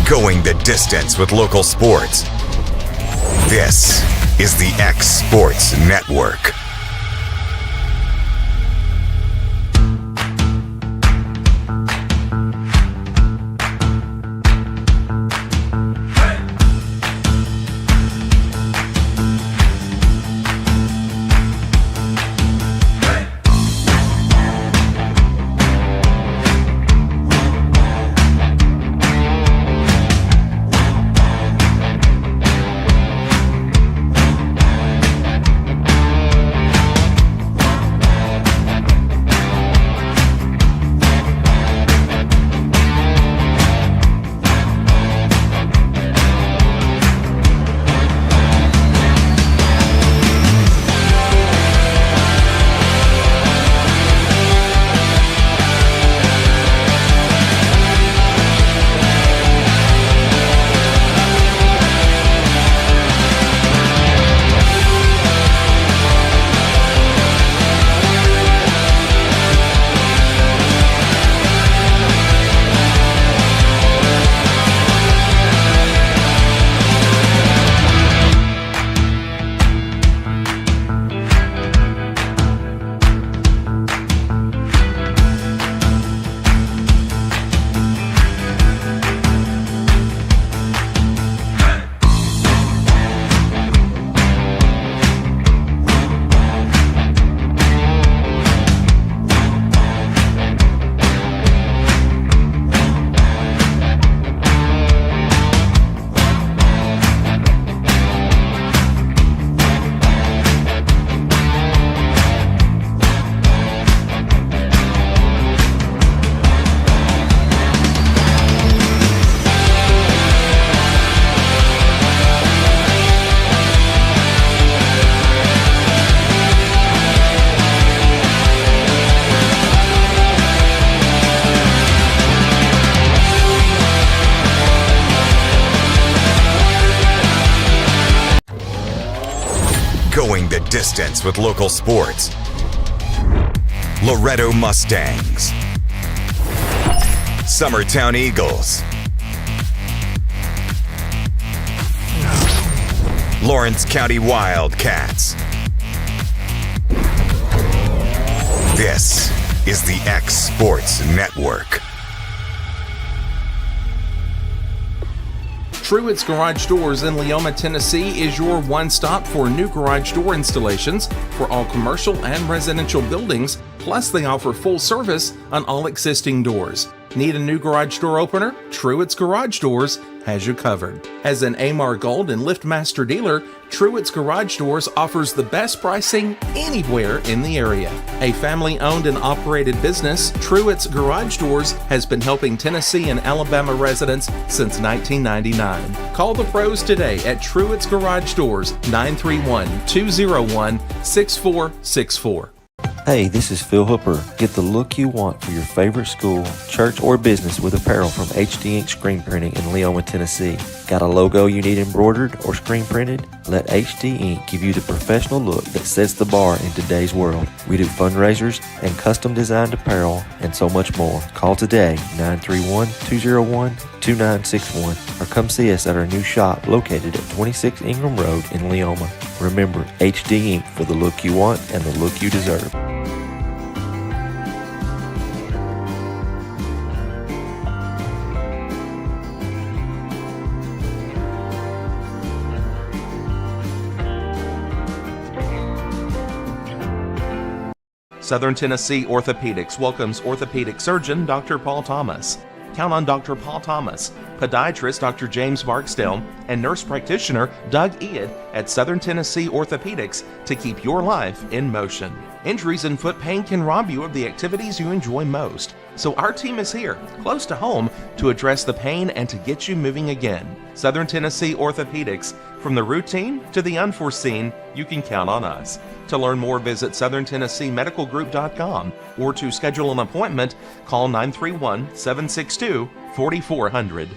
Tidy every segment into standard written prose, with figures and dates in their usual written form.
Going the distance with local sports. This is the X Sports Network. Going the distance with local sports. Loretto Mustangs. Summertown Eagles. Lawrence County Wildcats. This is the X Sports Network. Truett's Garage Doors in Leoma, Tennessee is your one-stop for new garage door installations for all commercial and residential buildings, plus they offer full service on all existing doors. Need a new garage door opener? Truett's Garage Doors has you covered. As an AMAR Gold and LiftMaster dealer, Truett's Garage Doors offers the best pricing anywhere in the area. A family-owned and operated business, Truett's Garage Doors has been helping Tennessee and Alabama residents since 1999. Call the pros today at Truett's Garage Doors, 931-201-6464. Hey, this is Phil Hooper. Get the look you want for your favorite school, church, or business with apparel from HD Ink Screen Printing in Leoma, Tennessee. Got a logo you need embroidered or screen printed? Let HD Ink give you the professional look that sets the bar in today's world. We do fundraisers and custom designed apparel and so much more. Call today, 931-201-2961, or come see us at our new shop located at 26 Ingram Road in Leoma. Remember, HD Ink for the look you want and the look you deserve. Southern Tennessee Orthopedics welcomes orthopedic surgeon Dr. Paul Thomas. Count on Dr. Paul Thomas, podiatrist Dr. James Barksdale, and nurse practitioner Doug Ead at Southern Tennessee Orthopedics to keep your life in motion. Injuries and foot pain can rob you of the activities you enjoy most. So our team is here, close to home, to address the pain and to get you moving again. Southern Tennessee Orthopedics. From the routine to the unforeseen, you can count on us. To learn more, visit southerntennesseemedicalgroup.com or to schedule an appointment, call 931-762-4400.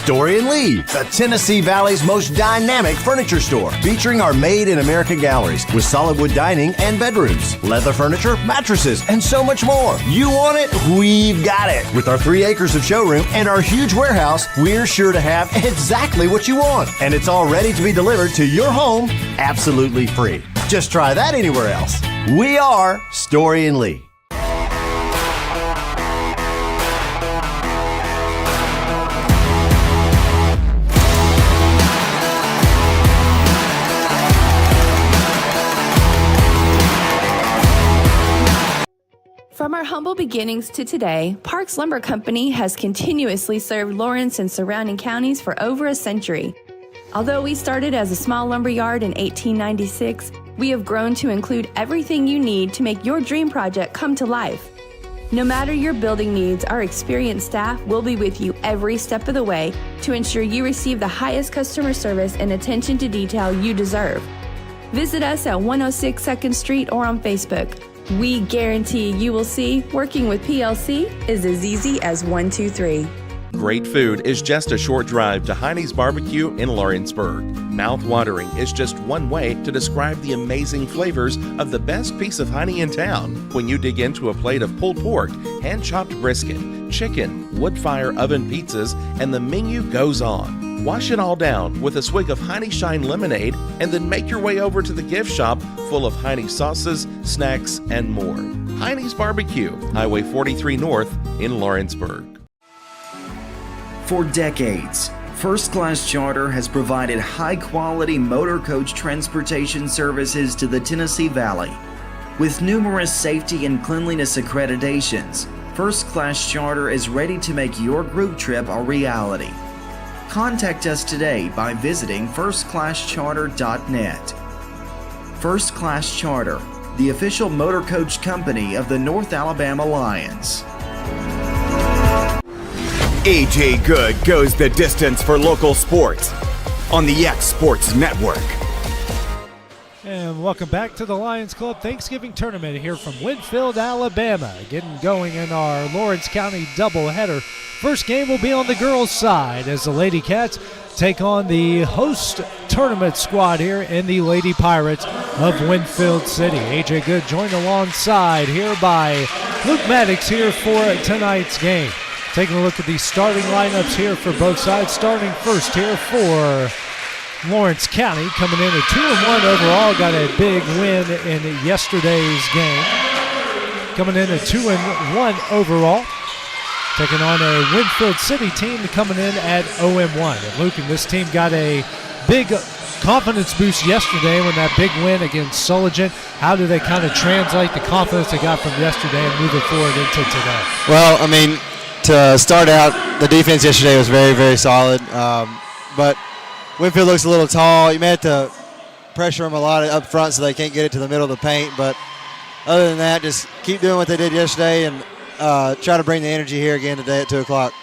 Story & Lee, the Tennessee Valley's most dynamic furniture store, featuring our Made in America galleries with solid wood dining and bedrooms, leather furniture, mattresses, and so much more. You want it? We've got it. With our 3 acres of showroom and our huge warehouse, we're sure to have exactly what you want. And it's all ready to be delivered to your home absolutely free. Just try that anywhere else. We are Story & Lee. From our humble beginnings to today, Parks Lumber Company has continuously served Lawrence and surrounding counties for over a century. Although we started as a small lumber yard in 1896, we have grown to include everything you need to make your dream project come to life. No matter your building needs, our experienced staff will be with you every step of the way to ensure you receive the highest customer service and attention to detail you deserve. Visit us at 106 2nd Street or on Facebook. We guarantee you will see working with PLC is as easy as 1, 2, 3. Great food is just a short drive to Heine's Barbecue in Lawrenceburg. Mouth-watering is just one way to describe the amazing flavors of the best piece of Heine in town. When you dig into a plate of pulled pork, hand-chopped brisket, chicken, wood-fire oven pizzas, and the menu goes on. Wash it all down with a swig of Heine Shine lemonade and then make your way over to the gift shop full of Heine sauces, snacks, and more. Heine's Barbecue, Highway 43 North in Lawrenceburg. For decades, First Class Charter has provided high-quality motor coach transportation services to the Tennessee Valley. With numerous safety and cleanliness accreditations, First Class Charter is ready to make your group trip a reality. Contact us today by visiting firstclasscharter.net. First Class Charter, the official motor coach company of the North Alabama Lions. AJ Good goes the distance for local sports on the X Sports Network. And welcome back to the Lions Club Thanksgiving Tournament here from Winfield, Alabama. Getting going in our Lawrence County doubleheader. First game will be on the girls' side as the Lady Cats take on the host tournament squad here in the Lady Pirates of Winfield City. AJ Good joined alongside here by Luke Maddox here for tonight's game. Taking a look at the starting lineups here for both sides. Starting first here for Lawrence County, coming in at 2-1 overall. Got a big win in yesterday's game. Coming in at 2-1 overall. Taking on a Winfield City team coming in at 0-1. And Luke and this team got a big confidence boost yesterday when that big win against Sullivan. How do they kind of translate the confidence they got from yesterday and move it forward into today? Well, I mean, to start out, the defense yesterday was very, very solid. But Winfield looks a little tall. You may have to pressure them a lot up front so they can't get it to the middle of the paint. But other than that, just keep doing what they did yesterday and try to bring the energy here again today at 2 o'clock.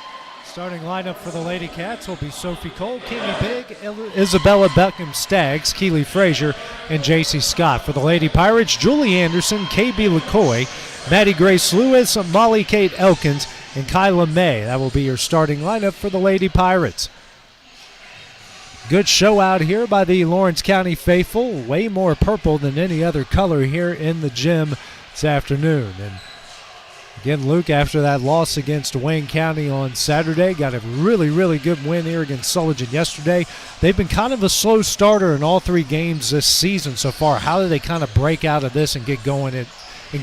Starting lineup for the Lady Cats will be Sophie Cole, Kimmy Big, Isabella Beckham-Staggs, Keely Frazier, and J.C. Scott. For the Lady Pirates, Julie Anderson, K.B. LaCoy, Maddie Grace Lewis, Molly Kate Elkins, and Kyla May. That will be your starting lineup for the Lady Pirates. Good show out here by the Lawrence County faithful. Way more purple than any other color here in the gym this afternoon. And again, Luke, after that loss against Wayne County on Saturday, got a really, really good win here against Sullivan yesterday. They've been kind of a slow starter in all 3 games this season so far. How do they kind of break out of this and get going and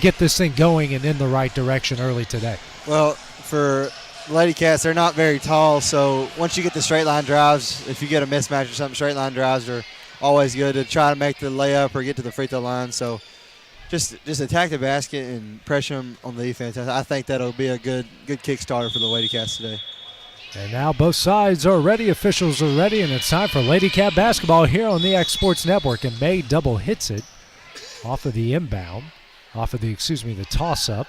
get this thing going and in the right direction early today? Well, for Lady Cats, they're not very tall, so once you get the straight line drives, if you get a mismatch or something, straight line drives are always good to try to make the layup or get to the free throw line. So just attack the basket and pressure them on the defense. I think that'll be a good kickstarter for the Lady Cats today. And now both sides are ready, officials are ready, and it's time for Lady Cat basketball here on the X Sports Network. And May double hits it off of the inbound, the toss-up.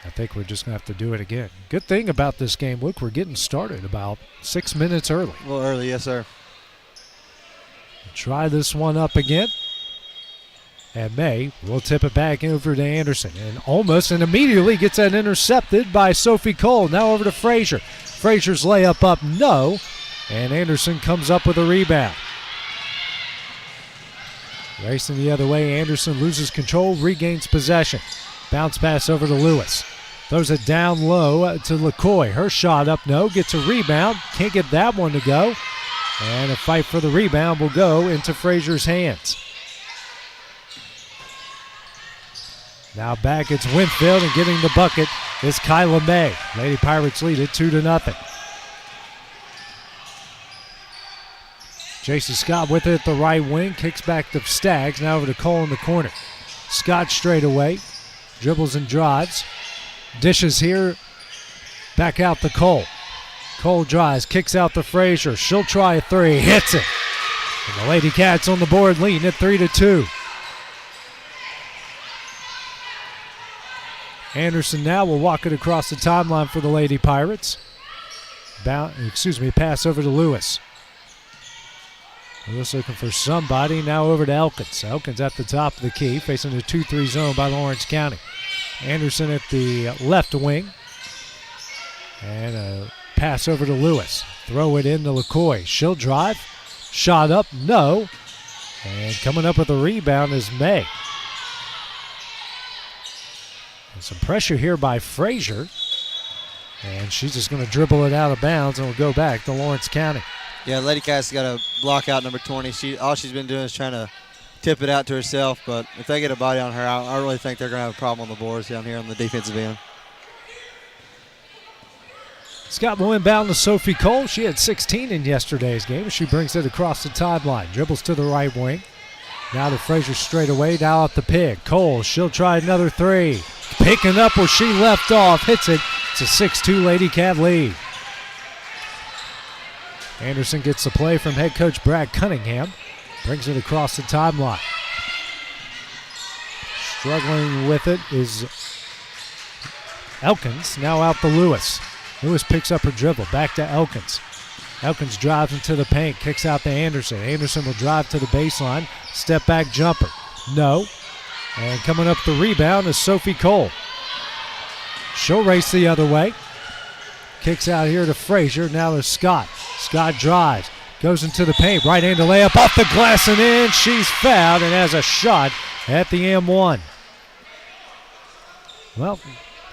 I think we're just going to have to do it again. Good thing about this game, Luke, we're getting started about 6 minutes early. A little early, yes, sir. Try this one up again. And May will tip it back over to Anderson. And immediately gets that intercepted by Sophie Cole. Now over to Frazier. Frazier's layup up, no. And Anderson comes up with a rebound. Racing the other way, Anderson loses control, regains possession. Bounce pass over to Lewis. Throws it down low to LaCoy. Her shot up, no. Gets a rebound. Can't get that one to go. And a fight for the rebound will go into Frazier's hands. Now back, it's Winfield, and getting the bucket is Kyla May. Lady Pirates lead it 2-0. J.C. Scott with it at the right wing. Kicks back to Staggs. Now over to Cole in the corner. Scott straight away. Dribbles and drives. Dishes here. Back out to Cole. Cole drives. Kicks out to Frazier. She'll try a three. Hits it. And the Lady Cats on the board leading at 3-2. Anderson now will walk it across the timeline for the Lady Pirates. Pass over to Lewis. Lewis looking for somebody. Now over to Elkins. Elkins at the top of the key, facing the 2-3 zone by Lawrence County. Anderson at the left wing. And a pass over to Lewis. Throw it in to LaCoy. She'll drive. Shot up, no. And coming up with a rebound is May. And some pressure here by Frazier. And she's just going to dribble it out of bounds and will go back to Lawrence County. Yeah, Lady Cats got to block out number 20. All she's been doing is trying to tip it out to herself, but if they get a body on her, I really think they're going to have a problem on the boards down here on the defensive end. Scott will inbound to Sophie Cole. She had 16 in yesterday's game. She brings it across the timeline. Dribbles to the right wing. Now to Frazier straight away. Now at the pick. Cole, she'll try another three. Picking up where she left off. Hits it. It's a 6-2 Lady Cat lead. Anderson gets the play from head coach Brad Cunningham. Brings it across the timeline. Struggling with it is Elkins. Now out to Lewis. Lewis picks up her dribble. Back to Elkins. Elkins drives into the paint. Kicks out to Anderson. Anderson will drive to the baseline. Step back jumper. No. And coming up the rebound is Sophie Cole. She'll race the other way. Kicks out here to Frazier. Now to Scott. Scott drives. Goes into the paint. Right-handed layup off the glass and in. She's fouled and has a shot at the M1. Well,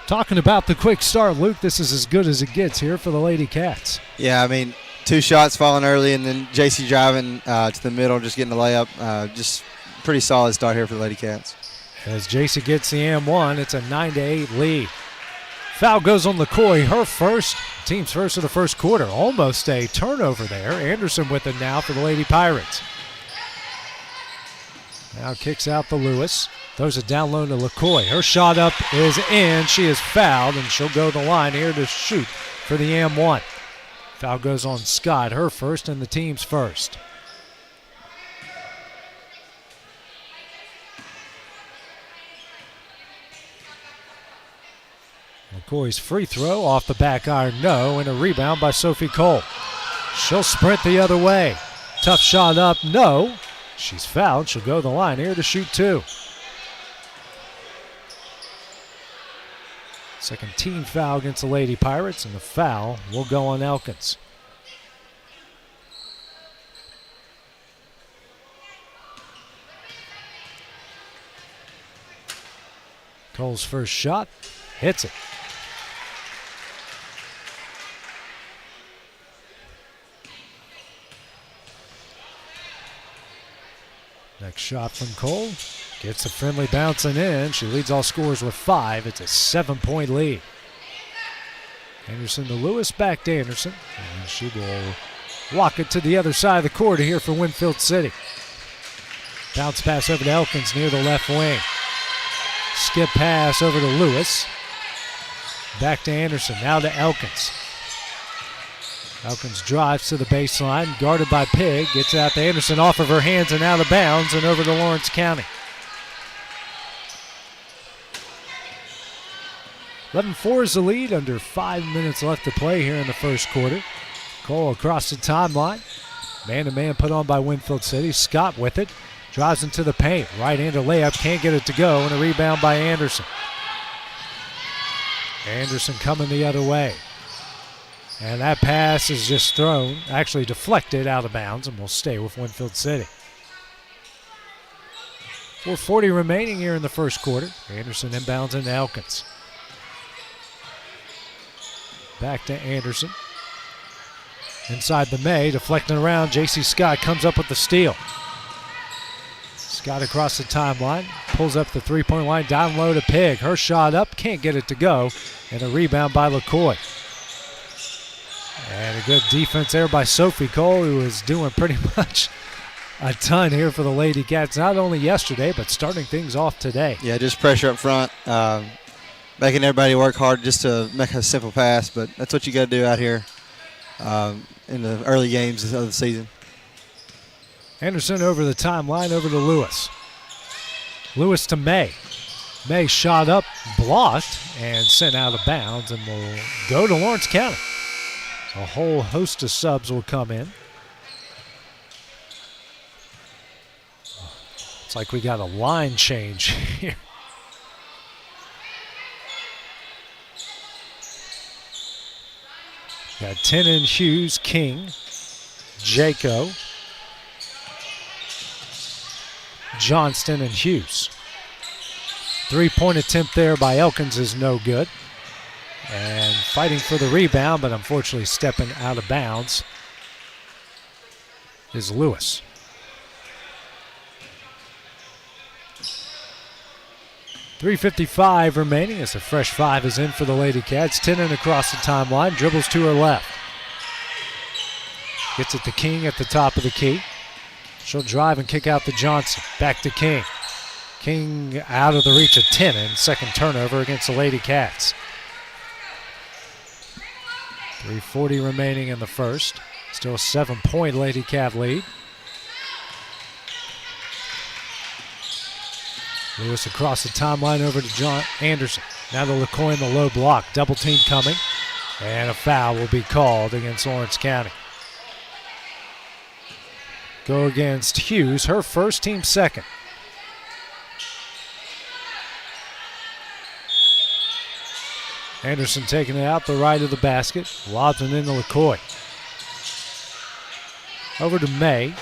talking about the quick start, Luke, this is as good as it gets here for the Lady Cats. Yeah, I mean, 2 shots falling early and then JC driving to the middle, just getting the layup. Just pretty solid start here for the Lady Cats. As JC gets the M1, it's a 9-8 lead. Foul goes on LaCoy, her first, team's first of the first quarter. Almost a turnover there. Anderson with it now for the Lady Pirates. Now kicks out to Lewis. Throws it down low to LaCoy. Her shot up is in. She is fouled, and she'll go to the line here to shoot for the M1. Foul goes on Scott, her first and the team's first. McCoy's free throw off the back iron, no, and a rebound by Sophie Cole. She'll sprint the other way. Tough shot up, no. She's fouled. She'll go to the line here to shoot 2. Second team foul against the Lady Pirates, and the foul will go on Elkins. Cole's first shot, hits it. Next shot from Cole. Gets the friendly bouncing in. She leads all scorers with 5. It's a 7-point lead. Anderson to Lewis, back to Anderson. And she will walk it to the other side of the court here for Winfield City. Bounce pass over to Elkins near the left wing. Skip pass over to Lewis. Back to Anderson, now to Elkins. Elkins drives to the baseline, guarded by Pig. Gets out to Anderson, off of her hands and out of bounds, and over to Lawrence County. 11-4 is the lead, under 5 minutes left to play here in the first quarter. Cole across the timeline. Man-to-man put on by Winfield City. Scott with it. Drives into the paint. Right-handed layup, can't get it to go, and a rebound by Anderson. Anderson coming the other way. And that pass is just thrown, actually deflected out of bounds, and will stay with Winfield City. 4:40 remaining here in the first quarter. Anderson inbounds into Elkins. Back to Anderson. Inside the May, deflecting around. J.C. Scott comes up with the steal. Scott across the timeline, pulls up the three-point line, down low to Pig. Her shot up, can't get it to go, and a rebound by LaCoy. And a good defense there by Sophie Cole, who is doing pretty much a ton here for the Lady Cats, not only yesterday, but starting things off today. Yeah, just pressure up front, making everybody work hard just to make a simple pass, but that's what you got to do out here in the early games of the season. Anderson over the timeline, over to Lewis. Lewis to May. May shot up, blocked, and sent out of bounds, and will go to Lawrence County. A whole host of subs will come in. It's like we got a line change here. Got Tennant, Hughes, King, Jaco, Johnston, and Hughes. Three-point attempt there by Elkins is no good. And fighting for the rebound, but unfortunately stepping out of bounds, is Lewis. .355 remaining as the fresh five is in for the Lady Cats. Tennant across the timeline, dribbles to her left. Gets it to King at the top of the key. She'll drive and kick out to Johnson. Back to King. King out of the reach of Tennant. Second turnover against the Lady Cats. 3:40 remaining in the first. Still a 7-point Lady Cat lead. Lewis across the timeline over to John Anderson. Now to LaCoy in the low block. Double team coming. And a foul will be called against Lawrence County. Go against Hughes, her first, team second. Anderson taking it out the right of the basket. Lobs it into LaCoy. Over to May.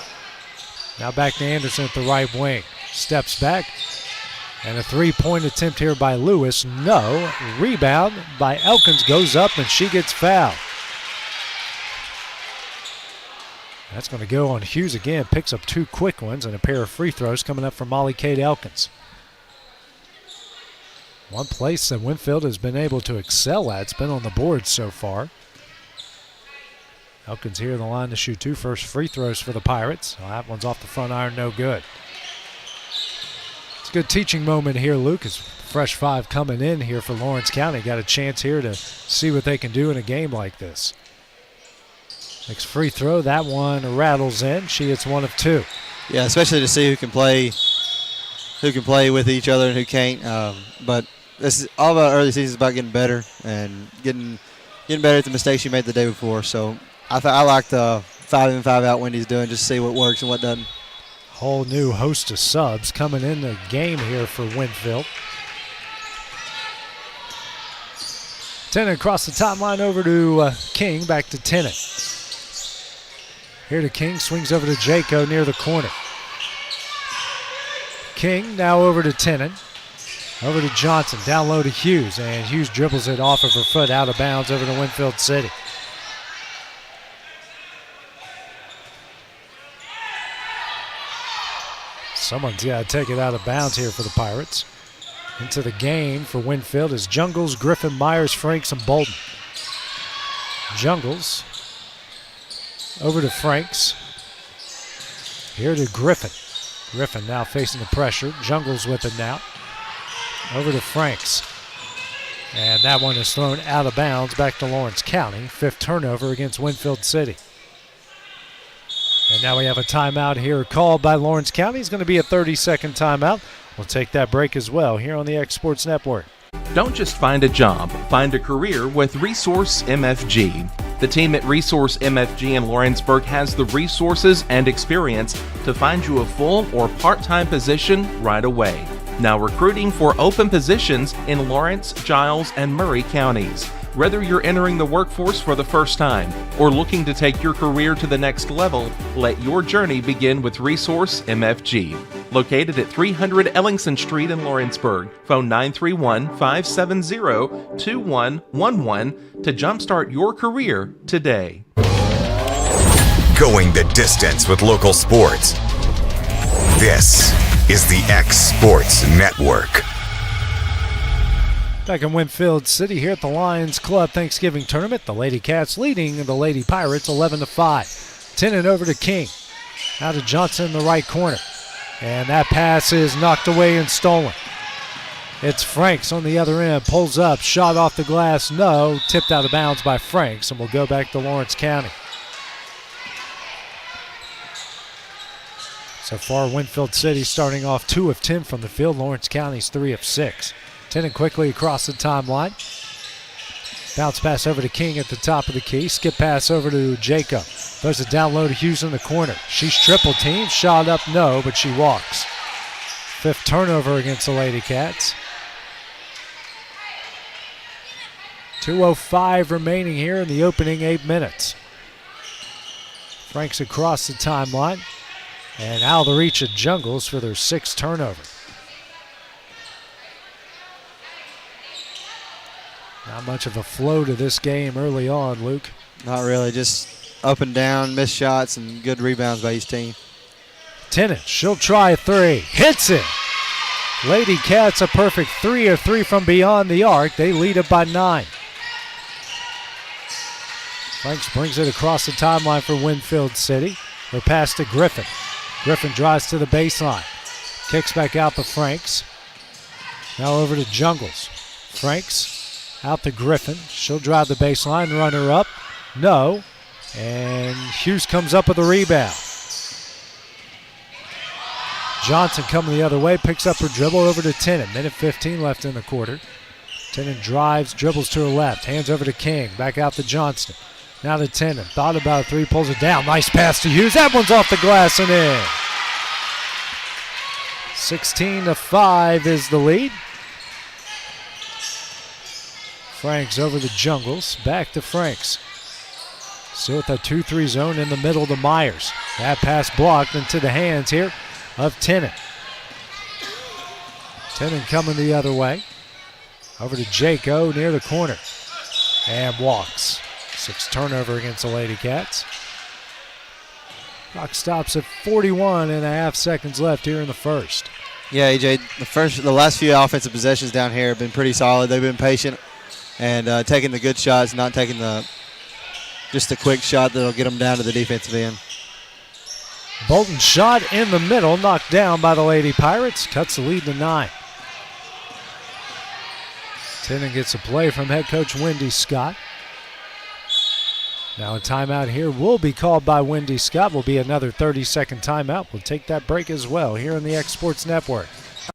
Now back to Anderson at the right wing. Steps back. And a three-point attempt here by Lewis. No. Rebound by Elkins goes up and she gets fouled. That's going to go on Hughes again. Picks up two quick ones and a pair of free throws coming up from Molly Kate Elkins. One place that Winfield has been able to excel at. It's been on the board so far. Elkins here in the line to shoot two first free throws for the Pirates. Well, that one's off the front iron, no good. It's a good teaching moment here, Luke, as fresh five coming in here for Lawrence County. Got a chance here to see what they can do in a game like this. Next free throw, that one rattles in. She hits one of two. Yeah, especially to see who can play with each other and who can't. But this is all about early season is about getting better and getting better at the mistakes you made the day before. So I like the 5-in, 5-out Wendy's doing, just to see what works and what doesn't. Whole new host of subs coming in the game here for Winfield. Tennant across the top line over to King, back to Tennant. Here to King, swings over to Jaco near the corner. King now over to Tennant. Over to Johnson, down low to Hughes, and Hughes dribbles it off of her foot out of bounds over to Winfield City. Someone's got to take it out of bounds here for the Pirates. Into the game for Winfield is Jungles, Griffin, Myers, Franks, and Bolton. Jungles over to Franks. Here to Griffin. Griffin now facing the pressure. Jungles with it now. Over to Franks. And that one is thrown out of bounds back to Lawrence County. Fifth turnover against Winfield City. And now we have a timeout here called by Lawrence County. It's going to be a 30-second timeout. We'll take that break as well here on the X Sports Network. Don't just find a job, find a career with Resource MFG. The team at Resource MFG in Lawrenceburg has the resources and experience to find you a full or part-time position right away. Now recruiting for open positions in Lawrence, Giles, and Murray counties. Whether you're entering the workforce for the first time or looking to take your career to the next level, let your journey begin with Resource MFG. Located at 300 Ellingson Street in Lawrenceburg. Phone 931-570-2111 to jumpstart your career today. Going the distance with local sports. This is the X Sports Network. Back in Winfield City here at the Lions Club Thanksgiving Tournament, the Lady Cats leading the Lady Pirates 11-5. Tennant over to King. Now to Johnson in the right corner. And that pass is knocked away and stolen. It's Franks on the other end. Pulls up, shot off the glass, no. Tipped out of bounds by Franks, and will go back to Lawrence County. So far, Winfield City starting off 2 of 10 from the field. Lawrence County's 3 of 6. Tennant quickly across the timeline. Bounce pass over to King at the top of the key. Skip pass over to Jacob. Throws it down low to Hughes in the corner. She's triple teamed. Shot up, no, but she walks. 5th turnover against the Lady Cats. 2:05 remaining here in the opening 8 minutes. Franks across the timeline. And out of the reach of Jungles for their 6th turnover. Not much of a flow to this game early on, Luke. Not really, just up and down, missed shots, and good rebounds by each team. Tennant, she'll try a 3. Hits it! Lady Cats a perfect 3 of 3 from beyond the arc. They lead it by 9. Franks brings it across the timeline for Winfield City. Her pass to Griffin. Griffin drives to the baseline. Kicks back out to Franks. Now over to Jungles. Franks out to Griffin. She'll drive the baseline, run her up. No. And Hughes comes up with a rebound. Johnson coming the other way, picks up her dribble over to Tennant. Minute 15 left in the quarter. Tennant drives, dribbles to her left. Hands over to King. Back out to Johnston. Now to Tennant. Thought about a 3, pulls it down. Nice pass to Hughes. That one's off the glass and in. 16-5 is the lead. Franks over the Jungles. Back to Franks. Still with a 2-3 zone in the middle to Myers. That pass blocked into the hands here of Tennant. Tennant coming the other way. Over to Jaco near the corner. And walks. 6th turnover against the Lady Cats. Clock stops at 41.5 seconds left here in the first. Yeah, AJ, the last few offensive possessions down here have been pretty solid. They've been patient and taking the good shots, not taking just the quick shot that'll get them down to the defensive end. Bolton's shot in the middle, knocked down by the Lady Pirates, cuts the lead to 9. Tennant gets a play from head coach Wendy Scott. Now a timeout here will be called by Wendy Scott. Will be another 30-second timeout. We'll take that break as well here on the X Sports Network.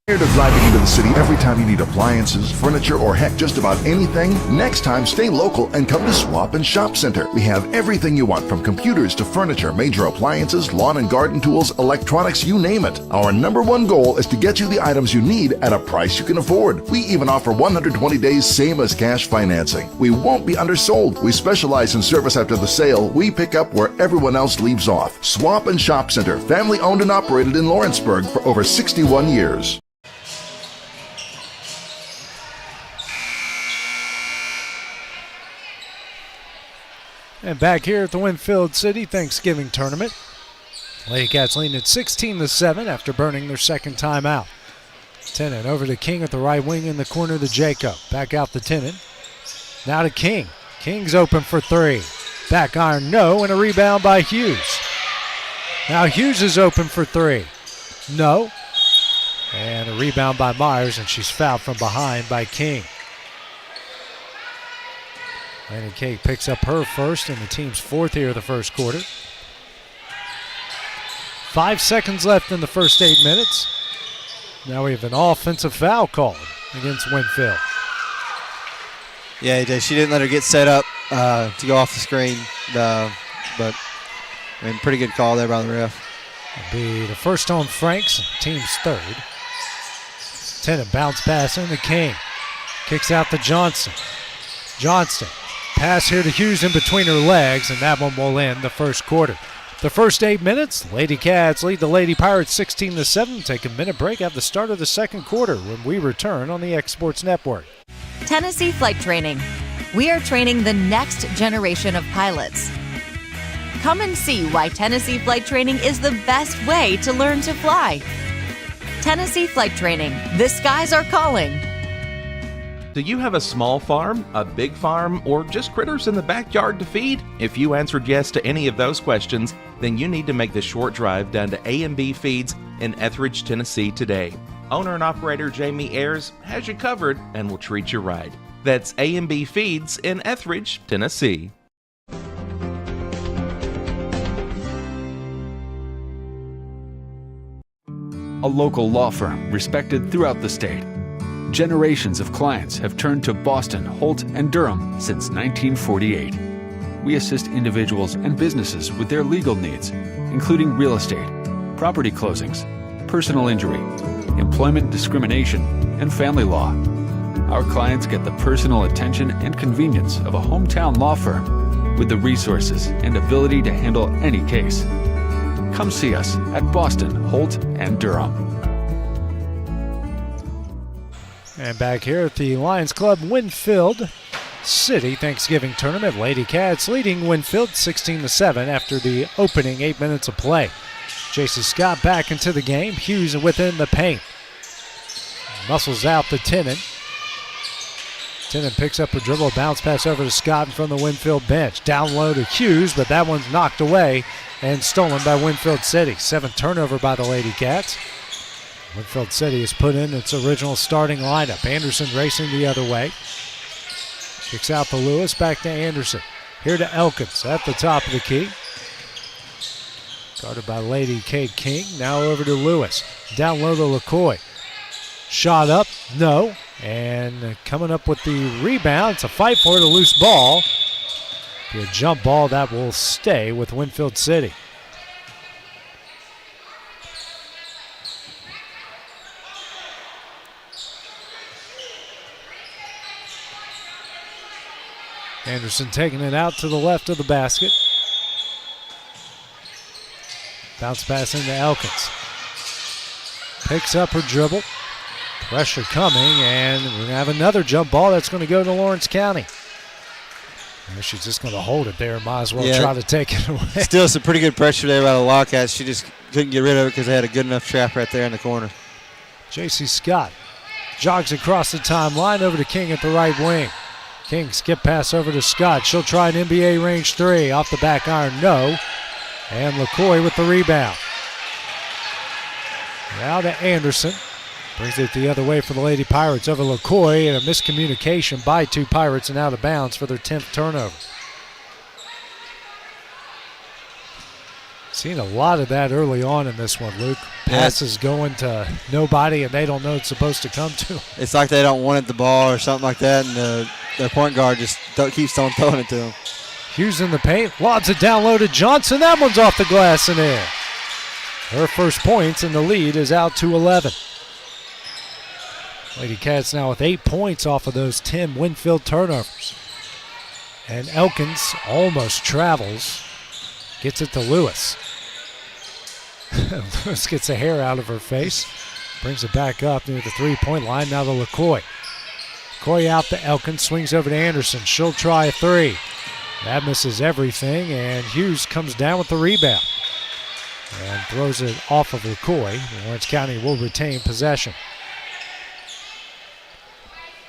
Tired of driving into the city every time you need appliances, furniture, or heck, just about anything? Next time, stay local and come to Swap and Shop Center. We have everything you want, from computers to furniture, major appliances, lawn and garden tools, electronics, you name it. Our #1 goal is to get you the items you need at a price you can afford. We even offer 120 days same as cash financing. We won't be undersold. We specialize in service after the sale. We pick up where everyone else leaves off. Swap and Shop Center, family owned and operated in Lawrenceburg for over 61 years. And back here at the Winfield City Thanksgiving Tournament. Lady Cats leading at 16-7 after burning their 2nd timeout. Tennant over to King at the right wing in the corner to Jacob. Back out to Tennant. Now to King. King's open for 3. Back iron, no, and a rebound by Hughes. Now Hughes is open for 3. No. And a rebound by Myers, and she's fouled from behind by King. Landon Cake picks up her first and the team's 4th here of the first quarter. 5 seconds left in the first 8 minutes. Now we have an offensive foul called against Winfield. Yeah, AJ, she didn't let her get set up to go off the screen, but pretty good call there by the ref. It'll be the first on Franks, team's 3rd. Tennant bounce pass into King. Kicks out to Johnson. Johnston. Pass here to Hughes in between her legs, and that one will end the first quarter. The first 8 minutes, Lady Cats lead the Lady Pirates 16-7. Take a minute break at the start of the second quarter when we return on the X Sports Network. Tennessee Flight Training. We are training the next generation of pilots. Come and see why Tennessee Flight Training is the best way to learn to fly. Tennessee Flight Training. The skies are calling. Do you have a small farm, a big farm, or just critters in the backyard to feed? If you answered yes to any of those questions, then you need to make the short drive down to A&B Feeds in Etheridge, Tennessee today. Owner and operator Jamie Ayers has you covered and will treat you right. That's A&B Feeds in Etheridge, Tennessee. A local law firm respected throughout the state. Generations of clients have turned to Boston, Holt, and Durham since 1948. We assist individuals and businesses with their legal needs, including real estate, property closings, personal injury, employment discrimination, and family law. Our clients get the personal attention and convenience of a hometown law firm with the resources and ability to handle any case. Come see us at Boston, Holt, and Durham. And back here at the Lions Club Winfield City Thanksgiving Tournament, Lady Cats leading Winfield 16-7 after the opening 8 minutes of play. J.C. Scott back into the game. Hughes within the paint. Muscles out to Tennant. Tennant picks up a dribble, bounce pass over to Scott from the Winfield bench. Down low to Hughes, but that one's knocked away and stolen by Winfield City. 7th turnover by the Lady Cats. Winfield City has put in its original starting lineup. Anderson racing the other way. Kicks out to Lewis, back to Anderson. Here to Elkins at the top of the key. Guarded by Lady Kate King. Now over to Lewis. Down low to LaCoy. Shot up, no. And coming up with the rebound. It's a fight for it, a loose ball. Be a jump ball that will stay with Winfield City. Anderson taking it out to the left of the basket. Bounce pass into Elkins. Picks up her dribble. Pressure coming, and we're going to have another jump ball that's going to go to Lawrence County. She's just going to hold it there. Might as well try to take it away. Still some pretty good pressure there by the Wildcats. She just couldn't get rid of it because they had a good enough trap right there in the corner. J.C. Scott jogs across the timeline over to King at the right wing. King skip pass over to Scott. She'll try an NBA range three. Off the back iron, no. And LaCoy with the rebound. Now to Anderson. Brings it the other way for the Lady Pirates over LaCoy, and a miscommunication by two Pirates and out of bounds for their 10th turnover. Seen a lot of that early on in this one, Luke. Passes going to nobody, and they don't know it's supposed to come to. It's like they don't want the ball or something like that, and their point guard just keeps on throwing it to them. Hughes in the paint, lobs it down low to Johnson. That one's off the glass and in. Her first points, and the lead is out to 11. Lady Cats now with 8 points off of those 10 Winfield turnovers. And Elkins almost travels. Gets it to Lewis. Lewis gets a hair out of her face. Brings it back up near the three-point line. Now to LaCoy. LaCoy out to Elkins. Swings over to Anderson. She'll try a three. That misses everything. And Hughes comes down with the rebound. And throws it off of LaCoy. Lawrence County will retain possession.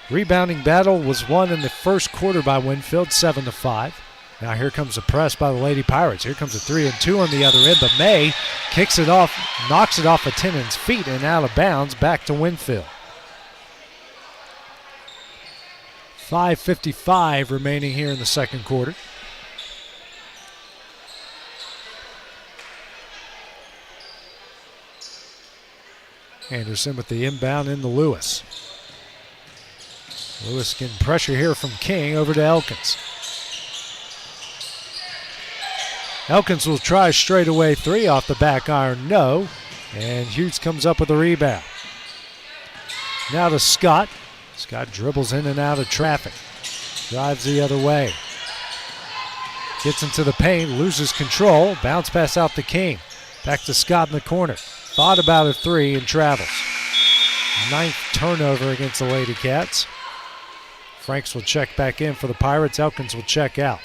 Rebounding battle was won in the first quarter by Winfield, 7-5. Now here comes a press by the Lady Pirates. Here comes a 3 and 2 on the other end, but May kicks it off, knocks it off of Tennant's feet and out of bounds, back to Winfield. 5:55 remaining here in the second quarter. Anderson with the inbound into Lewis. Lewis getting pressure here from King over to Elkins. Elkins will try straightaway three off the back iron, no. And Hughes comes up with a rebound. Now to Scott. Scott dribbles in and out of traffic. Drives the other way. Gets into the paint, loses control. Bounce pass out to King. Back to Scott in the corner. Thought about a three and travels. 9th turnover against the Lady Cats. Franks will check back in for the Pirates. Elkins will check out.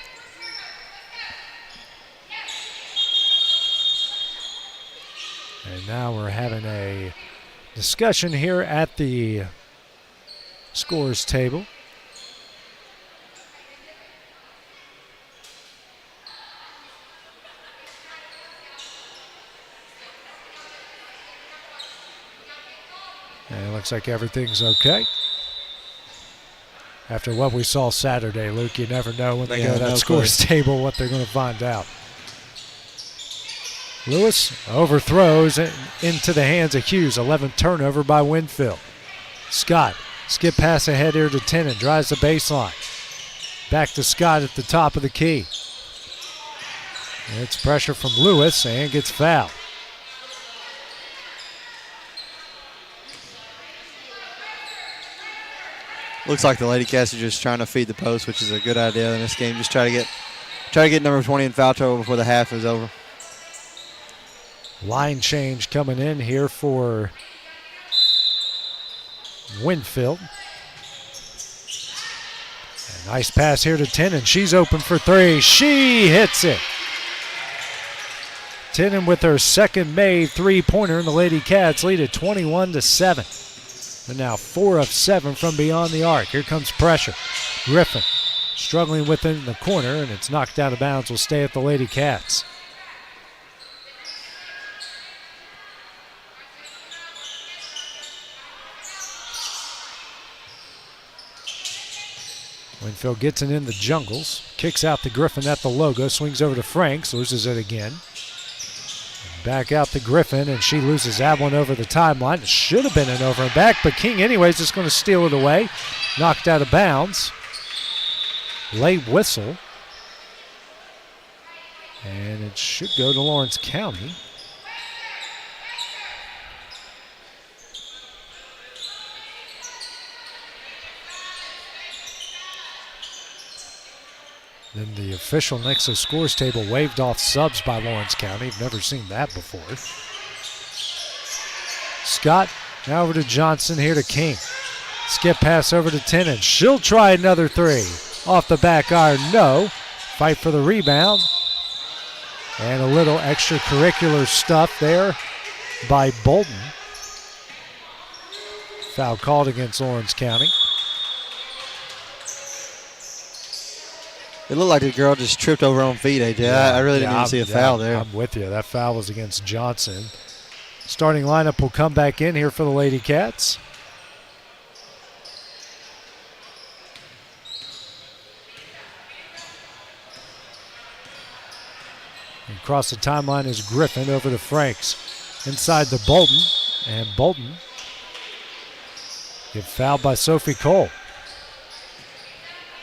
And now we're having a discussion here at the scores table. And it looks like everything's okay. After what we saw Saturday, Luke, you never know when they go to that scores table what they're going to find out. Lewis overthrows into the hands of Hughes. 11th turnover by Winfield. Scott, skip pass ahead here to Tennant. Drives the baseline. Back to Scott at the top of the key. It's pressure from Lewis and gets fouled. Looks like the Lady Cats are just trying to feed the post, which is a good idea in this game. Just try to get number 20 in foul trouble before the half is over. Line change coming in here for Winfield. A nice pass here to Tennant. She's open for three. She hits it. Tennant with her second made three-pointer, and the Lady Cats lead at 21-7. They're now 4 of 7 from beyond the arc. Here comes pressure. Griffin struggling with it in the corner, and it's knocked out of bounds. Will stay at the Lady Cats. Winfield gets it in the jungles. Kicks out to Griffin at the logo. Swings over to Franks. Loses it again. Back out to Griffin, and she loses that one over the timeline. It should have been an over and back, but King anyways is going to steal it away. Knocked out of bounds. Late whistle. And it should go to Lawrence County. Then the official next to the scores table waved off subs by Lawrence County. I've never seen that before. Scott now over to Johnson, here to King. Skip pass over to Tennant. She'll try another three. Off the back iron, no. Fight for the rebound. And a little extracurricular stuff there by Bolton. Foul called against Lawrence County. It looked like the girl just tripped over her own feet, AJ. Yeah, I really didn't even see a foul there. I'm with you. That foul was against Johnson. Starting lineup will come back in here for the Lady Cats. And across the timeline is Griffin over to Franks. Inside to Bolton. And Bolton gets fouled by Sophie Cole.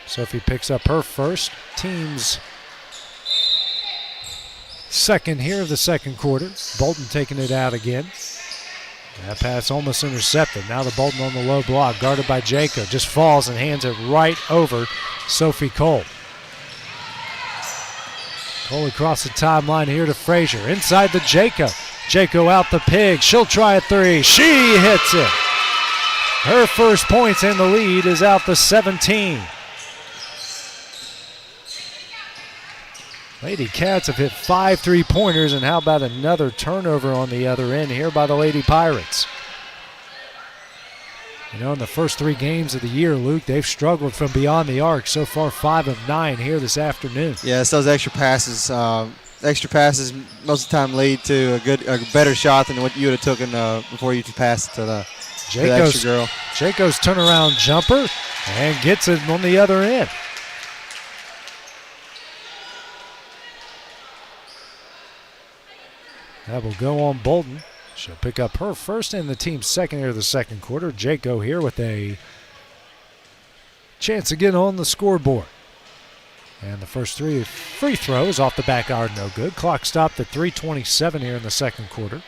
Sophie picks up her first, team's second here of the second quarter. Bolton taking it out again. That pass almost intercepted. Now the Bolton on the low block, guarded by Jaco. Just falls and hands it right over Sophie Cole. Cole across the timeline here to Frazier. Inside the Jaco. Jaco out the pig. She'll try a three. She hits it. Her first points in the lead is out to 17. Lady Cats have hit 5 3-pointers, and how about another turnover on the other end here by the Lady Pirates? You know, in the first 3 games of the year, Luke, they've struggled from beyond the arc. So far, 5 of 9 here this afternoon. Yeah, it's those extra passes. Extra passes most of the time lead to a better shot than what you would have taken before you passed to the extra girl. Jaco's turnaround jumper and gets it on the other end. That will go on Bolton. She'll pick up her first and the team's second here of the second quarter. Jaco here with a chance to get on the scoreboard. And the first 3 free throws off the back iron, no good. Clock stopped at 3:27 here in the second quarter.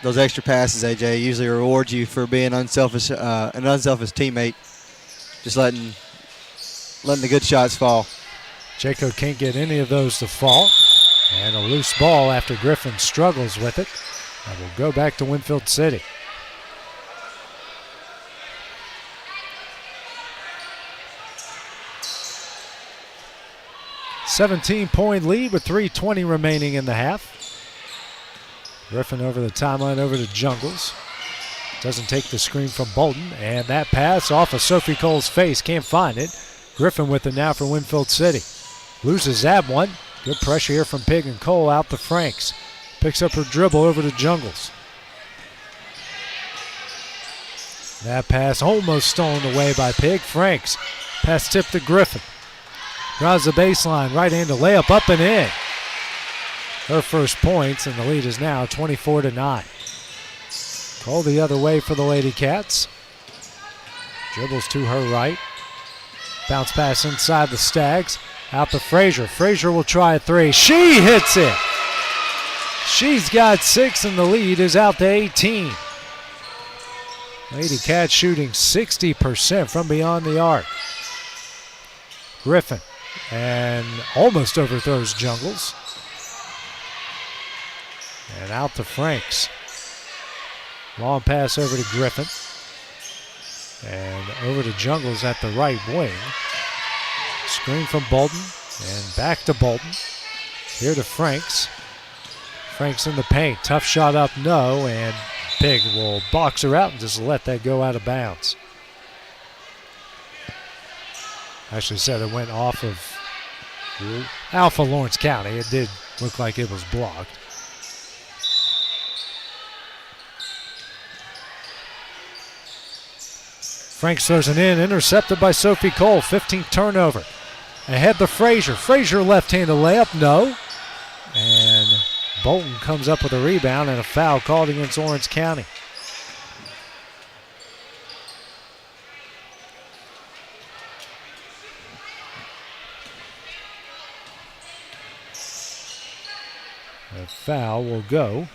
Those extra passes, AJ, usually reward you for being an unselfish teammate. Just letting letting the good shots fall. Jaco can't get any of those to fall. And a loose ball after Griffin struggles with it. And will go back to Winfield City. "17-point lead with 3:20 remaining in the half. Griffin over the timeline, over to Jungles. Doesn't take the screen from Bolton. And that pass off of Sophie Cole's face. Can't find it. Griffin with it now for Winfield City. Loses that one. Good pressure here from Pig and Cole out to Franks. Picks up her dribble over to Jungles. That pass almost stolen away by Pig. Franks. Pass tip to Griffin. Drives the baseline. Right-handed layup up and in. Her first points, and the lead is now 24-9. Cole the other way for the Lady Cats. Dribbles to her right. Bounce pass inside the Stags. Out to Frazier. Frazier will try a three. She hits it. She's got 6, and the lead is out to 18. Lady Cats shooting 60% from beyond the arc. Griffin, and almost overthrows Jungles. And out to Franks. Long pass over to Griffin. And over to Jungles at the right wing. Screen from Bolton. And back to Bolton. Here to Franks. Franks in the paint. Tough shot up, no. And Pig will box her out and just let that go out of bounds. Actually said it went off of Alpha Lawrence County. It did look like it was blocked. Franks throws it in, intercepted by Sophie Cole. 15th turnover. Ahead to Frazier. Frazier left-handed layup, no. And Bolton comes up with a rebound and a foul called against Lawrence County. A foul will go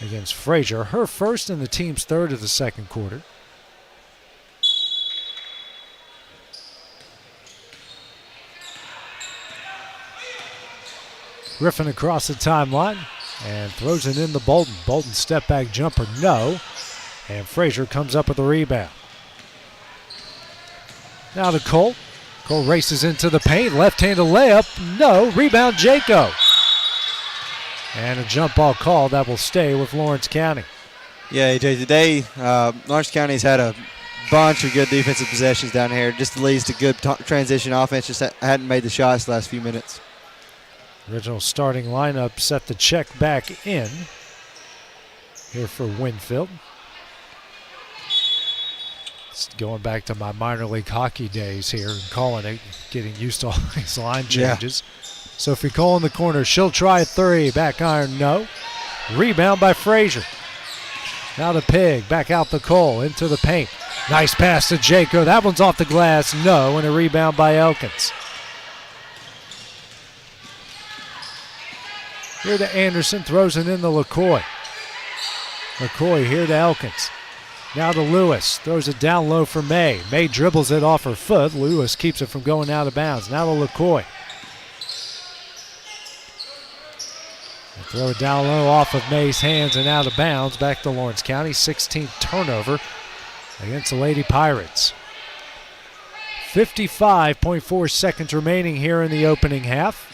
against Frazier. Her first and the team's third of the second quarter. Griffin across the timeline and throws it in to Bolton. Bolton step back jumper, no. And Frazier comes up with a rebound. Now to Cole. Cole races into the paint. Left-handed layup, no. Rebound Jaco. And a jump ball call that will stay with Lawrence County. Yeah, AJ, today Lawrence County's had a bunch of good defensive possessions down here. Just leads to good transition offense. Just hadn't made the shots the last few minutes. Original starting lineup set to check back in here for Winfield. Just going back to my minor league hockey days here and calling it, getting used to all these line changes. Yeah. Sophie Cole in the corner. She'll try a three. Back iron, no. Rebound by Frazier. Now to Pig. Back out to Cole. Into the paint. Nice pass to Jaco. That one's off the glass, no. And a rebound by Elkins. Here to Anderson, throws it in to LaCoy. LaCoy here to Elkins. Now to Lewis, throws it down low for May. May dribbles it off her foot. Lewis keeps it from going out of bounds. Now to LaCoy. Throw it down low off of May's hands and out of bounds. Back to Lawrence County. 16th turnover against the Lady Pirates. 55.4 seconds remaining here in the opening half.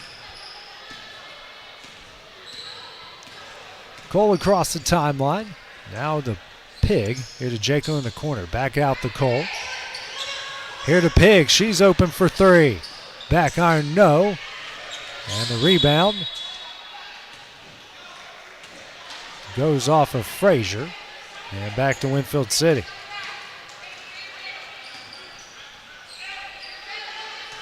Cole across the timeline. Now to Pig. Here to Jaco in the corner. Back out to Cole. Here to Pig. She's open for three. Back iron, no. And the rebound goes off of Frazier. And back to Winfield City.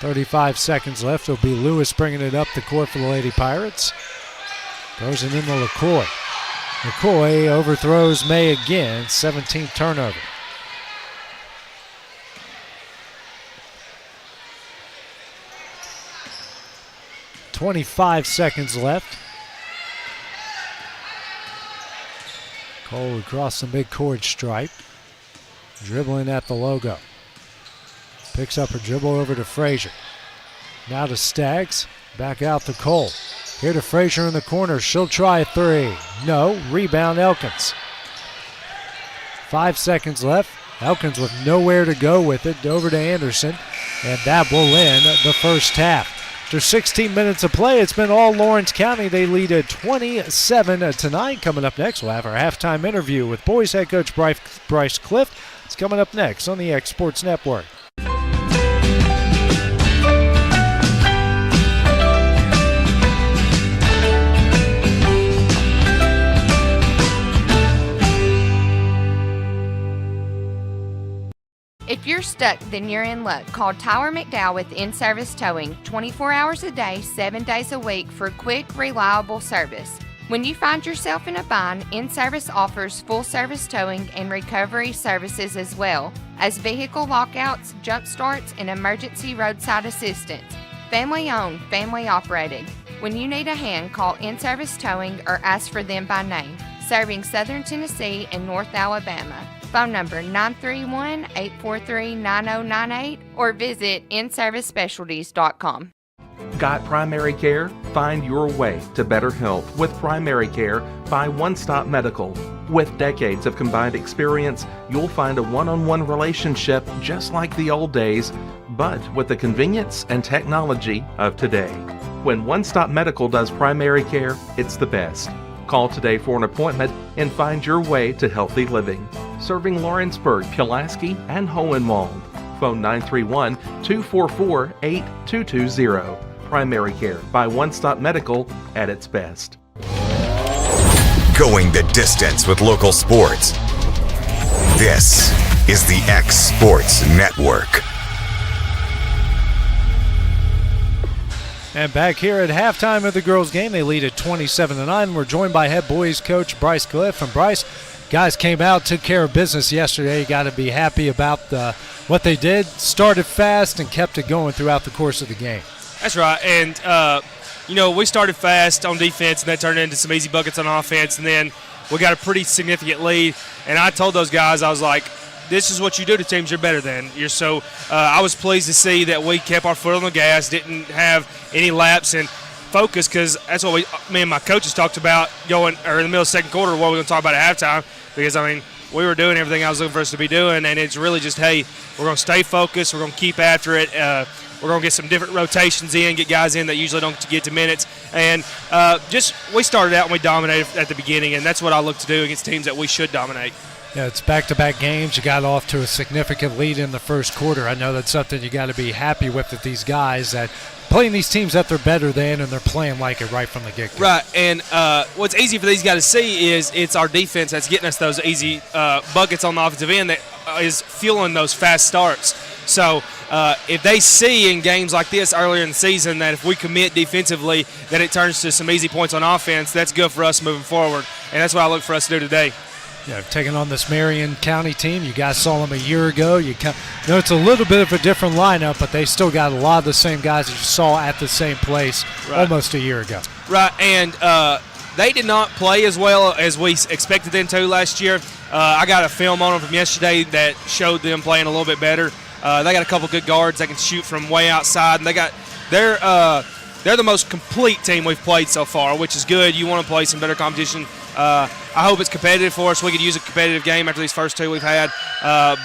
35 seconds left. It'll be Lewis bringing it up the court for the Lady Pirates. Throws it in to LaCoy. McCoy overthrows May again, 17th turnover. .25 seconds left. Cole across the midcourt stripe, dribbling at the logo. Picks up her dribble over to Frazier. Now to Staggs. Back out to Cole. Here to Frazier in the corner. She'll try a three. No. Rebound Elkins. 5 seconds left. Elkins with nowhere to go with it. Over to Anderson. And that will end the first half. After 16 minutes of play, it's been all Lawrence County. They lead at 27-9. Coming up next, we'll have our halftime interview with boys head coach Bryce Clift. It's coming up next on the X Sports Network. If you're stuck, then you're in luck. Call Tyler McDowell with In-Service Towing, 24 hours a day, 7 days a week for quick, reliable service. When you find yourself in a bind, In-Service offers full-service towing and recovery services as well as vehicle lockouts, jump starts, and emergency roadside assistance. Family-owned, family-operated. When you need a hand, call In-Service Towing or ask for them by name. Serving Southern Tennessee and North Alabama. Phone number 931-843-9098 or visit inservicespecialties.com. Got primary care? Find your way to better health with primary care by One Stop Medical. With decades of combined experience, you'll find a one-on-one relationship just like the old days, but with the convenience and technology of today. When One Stop Medical does primary care, it's the best. Call today for an appointment and find your way to healthy living. Serving Lawrenceburg, Pulaski, and Hohenwald. Phone 931-244-8220. Primary care by One Stop Medical at its best. Going the distance with local sports. This is the X Sports Network. And back here at halftime of the girls' game, they lead at 27-9. We're joined by head boys coach Bryce Clift. And Bryce, guys came out, took care of business yesterday. You got to be happy about what they did. Started fast and kept it going throughout the course of the game. That's right. And, we started fast on defense, and that turned into some easy buckets on offense. And then we got a pretty significant lead. And I told those guys, I was like, this is what you do to teams you're better than. I was pleased to see that we kept our foot on the gas, didn't have any lapse in focus, because that's what me and my coaches talked about in the middle of the second quarter, what we're going to talk about at halftime, because, we were doing everything I was looking for us to be doing, and it's really just, hey, we're going to stay focused, we're going to keep after it, we're going to get some different rotations in, get guys in that usually don't get to minutes, and we started out and we dominated at the beginning, and that's what I look to do against teams that we should dominate. Yeah, it's back-to-back games. You got off to a significant lead in the first quarter. I know that's something you got to be happy with these guys, that playing these teams that they're better than, and they're playing like it right from the get-go. Right, and what's easy for these guys to see is it's our defense that's getting us those easy buckets on the offensive end that is fueling those fast starts. So if they see in games like this earlier in the season that if we commit defensively that it turns to some easy points on offense, that's good for us moving forward, and that's what I look for us to do today. Yeah, taking on this Marion County team. You guys saw them a year ago. It's a little bit of a different lineup, but they still got a lot of the same guys that you saw at the same place almost a year ago. Right, and they did not play as well as we expected them to last year. I got a film on them from yesterday that showed them playing a little bit better. They got a couple good guards that can shoot from way outside, and they're the most complete team we've played so far, which is good. You want to play some better competition. I hope it's competitive for us. We could use a competitive game after these first two we've had.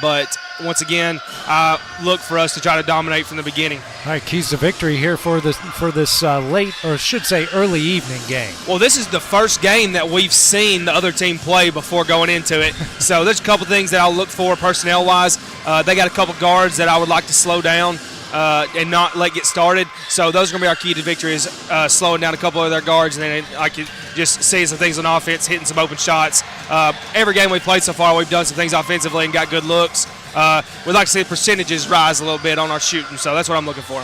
But once again, I look for us to try to dominate from the beginning. All right, keys to victory here for this late, or should say early evening game. Well, this is the first game that we've seen the other team play before going into it. So there's a couple things that I'll look for personnel-wise. They got a couple guards that I would like to slow down and not let get started. So those are going to be our key to victory, is slowing down a couple of their guards, and then I could just see some things on offense, hitting some open shots. Every game we've played so far, we've done some things offensively and got good looks. We'd like to see the percentages rise a little bit on our shooting, so that's what I'm looking for.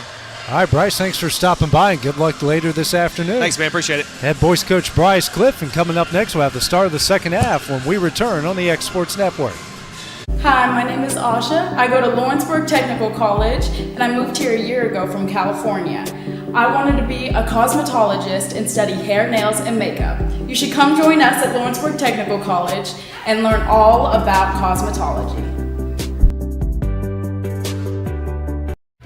All right, Bryce, thanks for stopping by, and good luck later this afternoon. Thanks, man. Appreciate it. Head boys coach Bryce Clift, and coming up next, we'll have the start of the second half when we return on the X Sports Network. Hi, my name is Asha. I go to Lawrenceburg Technical College, and I moved here a year ago from California. I wanted to be a cosmetologist and study hair, nails, and makeup. You should come join us at Lawrenceburg Technical College and learn all about cosmetology.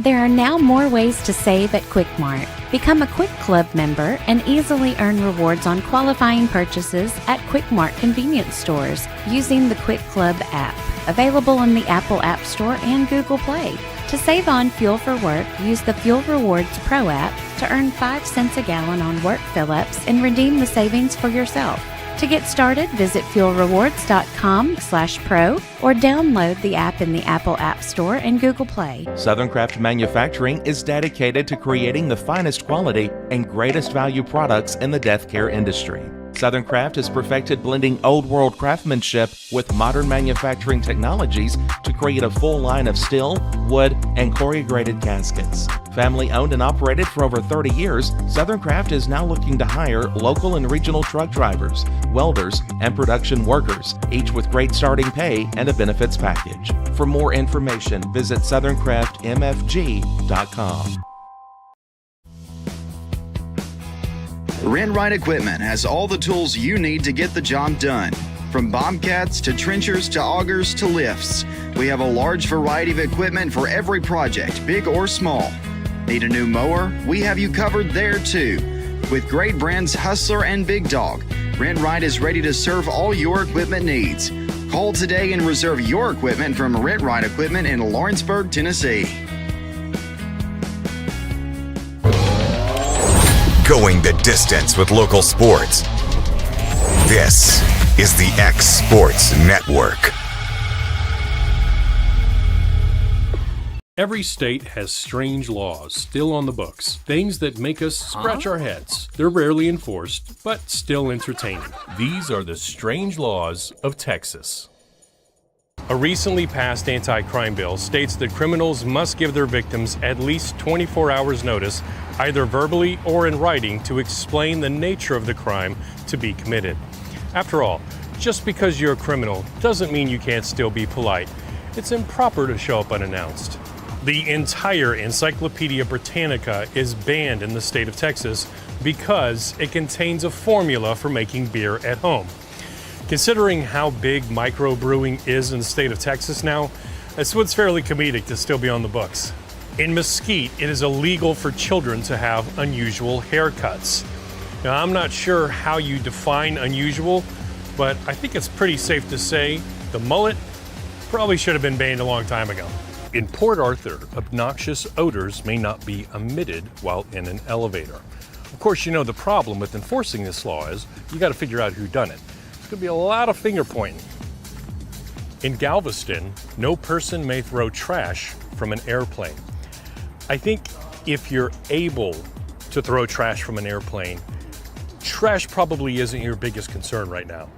There are now more ways to save at QuickMart. Become a Quick Club member and easily earn rewards on qualifying purchases at QuickMart convenience stores using the Quick Club app, available in the Apple App Store and Google Play. To save on fuel for work, use the Fuel Rewards Pro app to earn 5 cents a gallon on work fill-ups and redeem the savings for yourself. To get started, visit fuelrewards.com/pro or download the app in the Apple App Store and Google Play. Southern Craft Manufacturing is dedicated to creating the finest quality and greatest value products in the death care industry. Southern Craft has perfected blending old world craftsmanship with modern manufacturing technologies to create a full line of steel, wood, and corrugated caskets. Family owned and operated for over 30 years, Southern Craft is now looking to hire local and regional truck drivers, welders, and production workers, each with great starting pay and a benefits package. For more information, visit southerncraftmfg.com. Renwright Equipment has all the tools you need to get the job done. From bobcats to trenchers to augers to lifts, we have a large variety of equipment for every project, big or small. Need a new mower? We have you covered there too. With great brands Hustler and Big Dog, Renwright is ready to serve all your equipment needs. Call today and reserve your equipment from Renwright Equipment in Lawrenceburg, Tennessee. Going the distance with local sports. This is the X Sports Network. Every state has strange laws still on the books, things that make us scratch our heads. They're rarely enforced, but still entertaining. These are the strange laws of Texas. A recently passed anti-crime bill states that criminals must give their victims at least 24 hours notice, either verbally or in writing, to explain the nature of the crime to be committed. After all, just because you're a criminal doesn't mean you can't still be polite. It's improper to show up unannounced. The entire Encyclopedia Britannica is banned in the state of Texas because it contains a formula for making beer at home. Considering how big microbrewing is in the state of Texas now, it's what's fairly comedic to still be on the books. In Mesquite, it is illegal for children to have unusual haircuts. Now, I'm not sure how you define unusual, but I think it's pretty safe to say the mullet probably should have been banned a long time ago. In Port Arthur, obnoxious odors may not be emitted while in an elevator. Of course, you know the problem with enforcing this law is you got to figure out who done it. There's going to be a lot of finger pointing. In Galveston, no person may throw trash from an airplane. I think if you're able to throw trash from an airplane, trash probably isn't your biggest concern right now.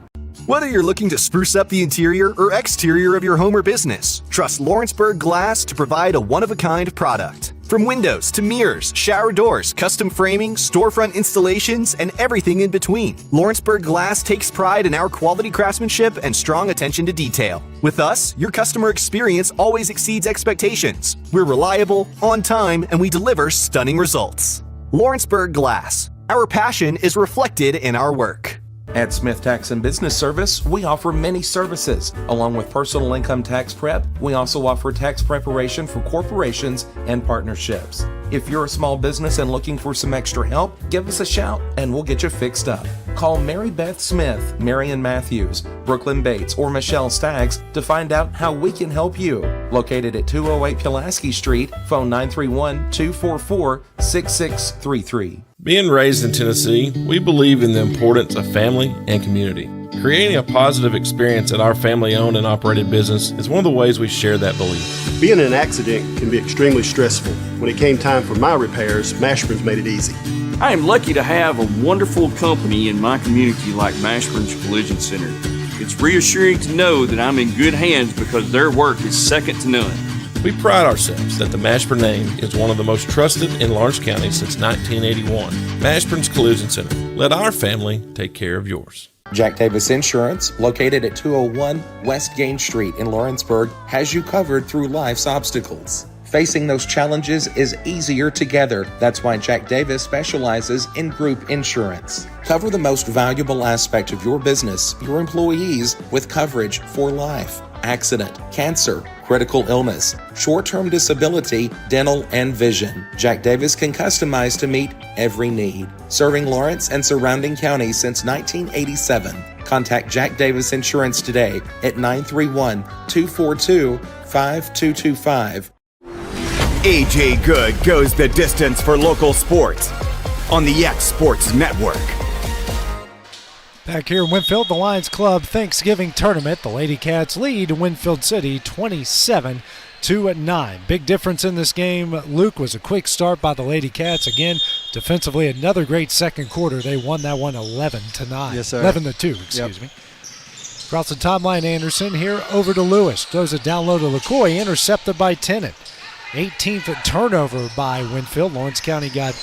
Whether you're looking to spruce up the interior or exterior of your home or business, trust Lawrenceburg Glass to provide a one-of-a-kind product. From windows to mirrors, shower doors, custom framing, storefront installations, and everything in between, Lawrenceburg Glass takes pride in our quality craftsmanship and strong attention to detail. With us, your customer experience always exceeds expectations. We're reliable, on time, and we deliver stunning results. Lawrenceburg Glass. Our passion is reflected in our work. At Smith Tax and Business Service, we offer many services. Along with personal income tax prep, we also offer tax preparation for corporations and partnerships. If you're a small business and looking for some extra help, give us a shout and we'll get you fixed up. Call Mary Beth Smith, Marion Matthews, Brooklyn Bates, or Michelle Staggs to find out how we can help you. Located at 208 Pulaski Street, phone 931-244-6633. Being raised in Tennessee, we believe in the importance of family and community. Creating a positive experience at our family-owned and operated business is one of the ways we share that belief. Being in an accident can be extremely stressful. When it came time for my repairs, Mashburn's made it easy. I am lucky to have a wonderful company in my community like Mashburn's Collision Center. It's reassuring to know that I'm in good hands because their work is second to none. We pride ourselves that the Mashburn name is one of the most trusted in Lawrence County since 1981. Mashburn's Collision Center. Let our family take care of yours. Jack Davis Insurance, located at 201 West Gain Street in Lawrenceburg, has you covered through life's obstacles. Facing those challenges is easier together. That's why Jack Davis specializes in group insurance. Cover the most valuable aspect of your business, your employees, with coverage for life, accident, cancer, critical illness, short-term disability, dental, and vision. Jack Davis can customize to meet every need. Serving Lawrence and surrounding counties since 1987. Contact Jack Davis Insurance today at 931-242-5225. AJ Good goes the distance for local sports on the X Sports Network. Back here in Winfield, the Lions Club Thanksgiving Tournament. The Lady Cats lead Winfield City 27-9. Big difference in this game, Luke, was a quick start by the Lady Cats. Again, defensively, another great second quarter. They won that one 11-9. Yes, sir. 11-2, excuse me. Across the timeline, Anderson here over to Lewis. Throws it down low to LaCoy, intercepted by Tennant. 18th turnover by Winfield. Lawrence County got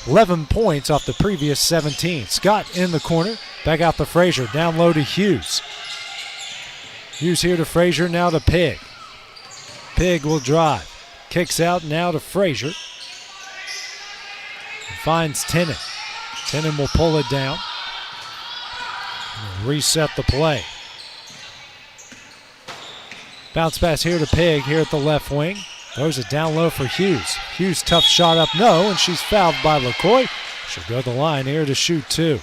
11 points off the previous 17. Scott in the corner. Back out to Frazier. Down low to Hughes. Hughes here to Frazier. Now to Pig. Pig will drive. Kicks out now to Frazier. Finds Tennant. Tennant will pull it down. Reset the play. Bounce pass here to Pig here at the left wing. Throws it down low for Hughes. Hughes, tough shot up, no, and she's fouled by LaCoy. She'll go to the line here to shoot two.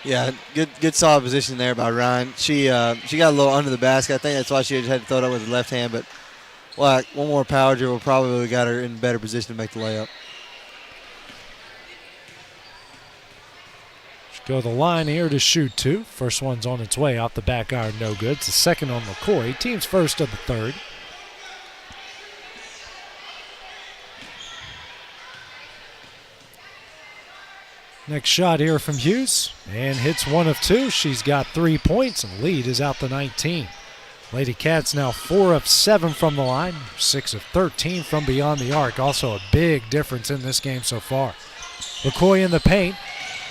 Yeah, good solid position there by Ryan. She got a little under the basket. I think that's why she had to throw it up with the left hand, but one more power dribble probably got her in a better position to make the layup. She'll go to the line here to shoot two. First one's on its way off the back iron, no good. It's the second on LaCoy. Team's first of the third. Next shot here from Hughes, and hits one of two. She's got 3 points, and the lead is out to 19. Lady Cats now 4 of 7 from the line, 6 of 13 from beyond the arc. Also a big difference in this game so far. LaCoy in the paint,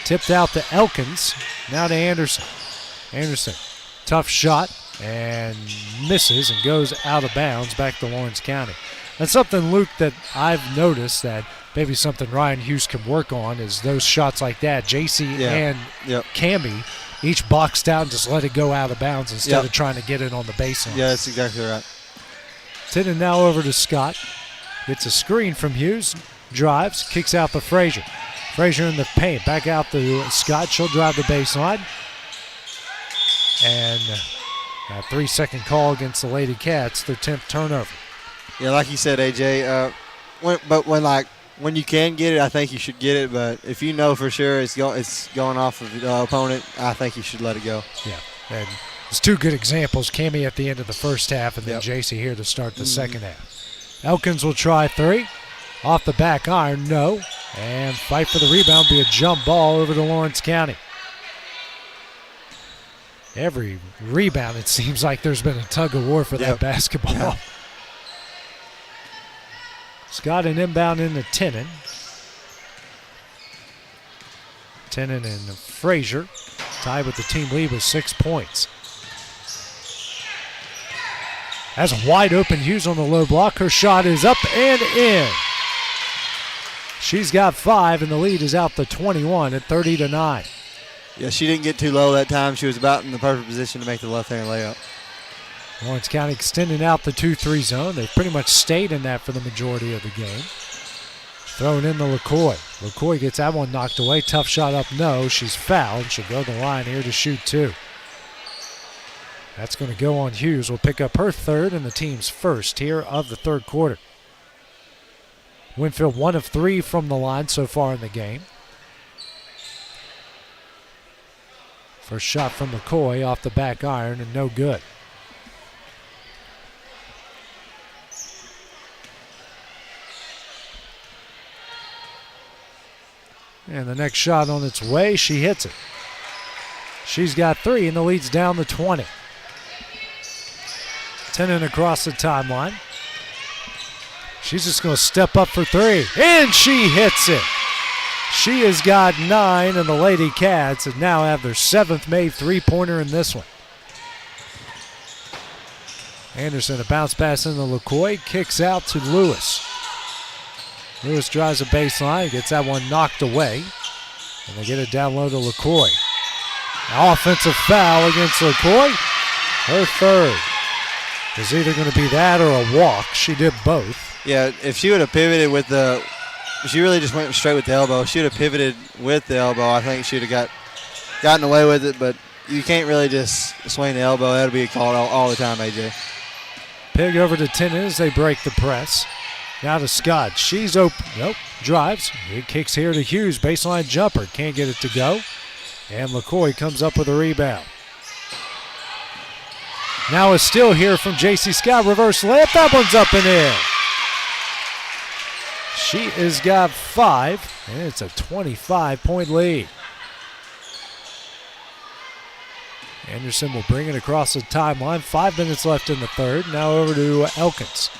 tipped out to Elkins, now to Anderson. Anderson, tough shot, and misses and goes out of bounds back to Lawrence County. That's something, Luke, that I've noticed that maybe something Ryan Hughes can work on is those shots like that. JC and Camby each boxed out and just let it go out of bounds instead of trying to get it on the baseline. Yeah, that's exactly right. Tennant now over to Scott. Gets a screen from Hughes. Drives, kicks out to Frazier. Frazier in the paint. Back out to Scott. She'll drive the baseline. And a 3-second call against the Lady Cats, their 10th turnover. Yeah, like you said, AJ, when you can get it, I think you should get it. But if you know for sure it's going off of the opponent, I think you should let it go. Yeah, and it's two good examples. Cammy at the end of the first half, and then JC here to start the second half. Elkins will try three. Off the back iron, no. And fight for the rebound, be a jump ball over to Lawrence County. Every rebound, it seems like there's been a tug of war for that basketball. Yeah. Scott an inbound into Tennant. Tennant and Frazier tied with the team lead with 6 points. Has a wide open Hughes on the low block. Her shot is up and in. She's got 5, and the lead is out to 21 at 30-9. Yeah, she didn't get too low that time. She was about in the perfect position to make the left-hand layup. Lawrence County extending out the 2-3 zone. They've pretty much stayed in that for the majority of the game. Thrown in the LaCoy. LaCoy gets that one knocked away. Tough shot up, no. She's fouled. She'll go to the line here to shoot two. That's going to go on Hughes. Will pick up her third and the team's first here of the third quarter. Winfield 1 of 3 from the line so far in the game. First shot from McCoy off the back iron and no good. And the next shot on its way, she hits it. She's got 3 and the lead's down to 20. Tennant across the timeline. She's just going to step up for 3. And she hits it. She has got 9, and the Lady Cats have now have their 7th made three-pointer in this one. Anderson, a bounce pass into LaCoy, kicks out to Lewis. Lewis drives a baseline, gets that one knocked away, and they get it down low to LaCoy. An offensive foul against LaCoy, her third. It's either going to be that or a walk. She did both. Yeah, if she would have pivoted with she really just went straight with the elbow. If she would have pivoted with the elbow, I think she would have gotten away with it, but you can't really just swing the elbow. That'll be a call all the time, AJ. Pig over to Tinners. They break the press. Now to Scott. She's open. Nope. Drives. He kicks here to Hughes. Baseline jumper. Can't get it to go. And LaCoy comes up with a rebound. Now a steal here from J.C. Scott. Reverse layup. That one's up and in. She has got 5, and it's a 25-point lead. Anderson will bring it across the timeline. 5 minutes left in the third. Now over to Elkins.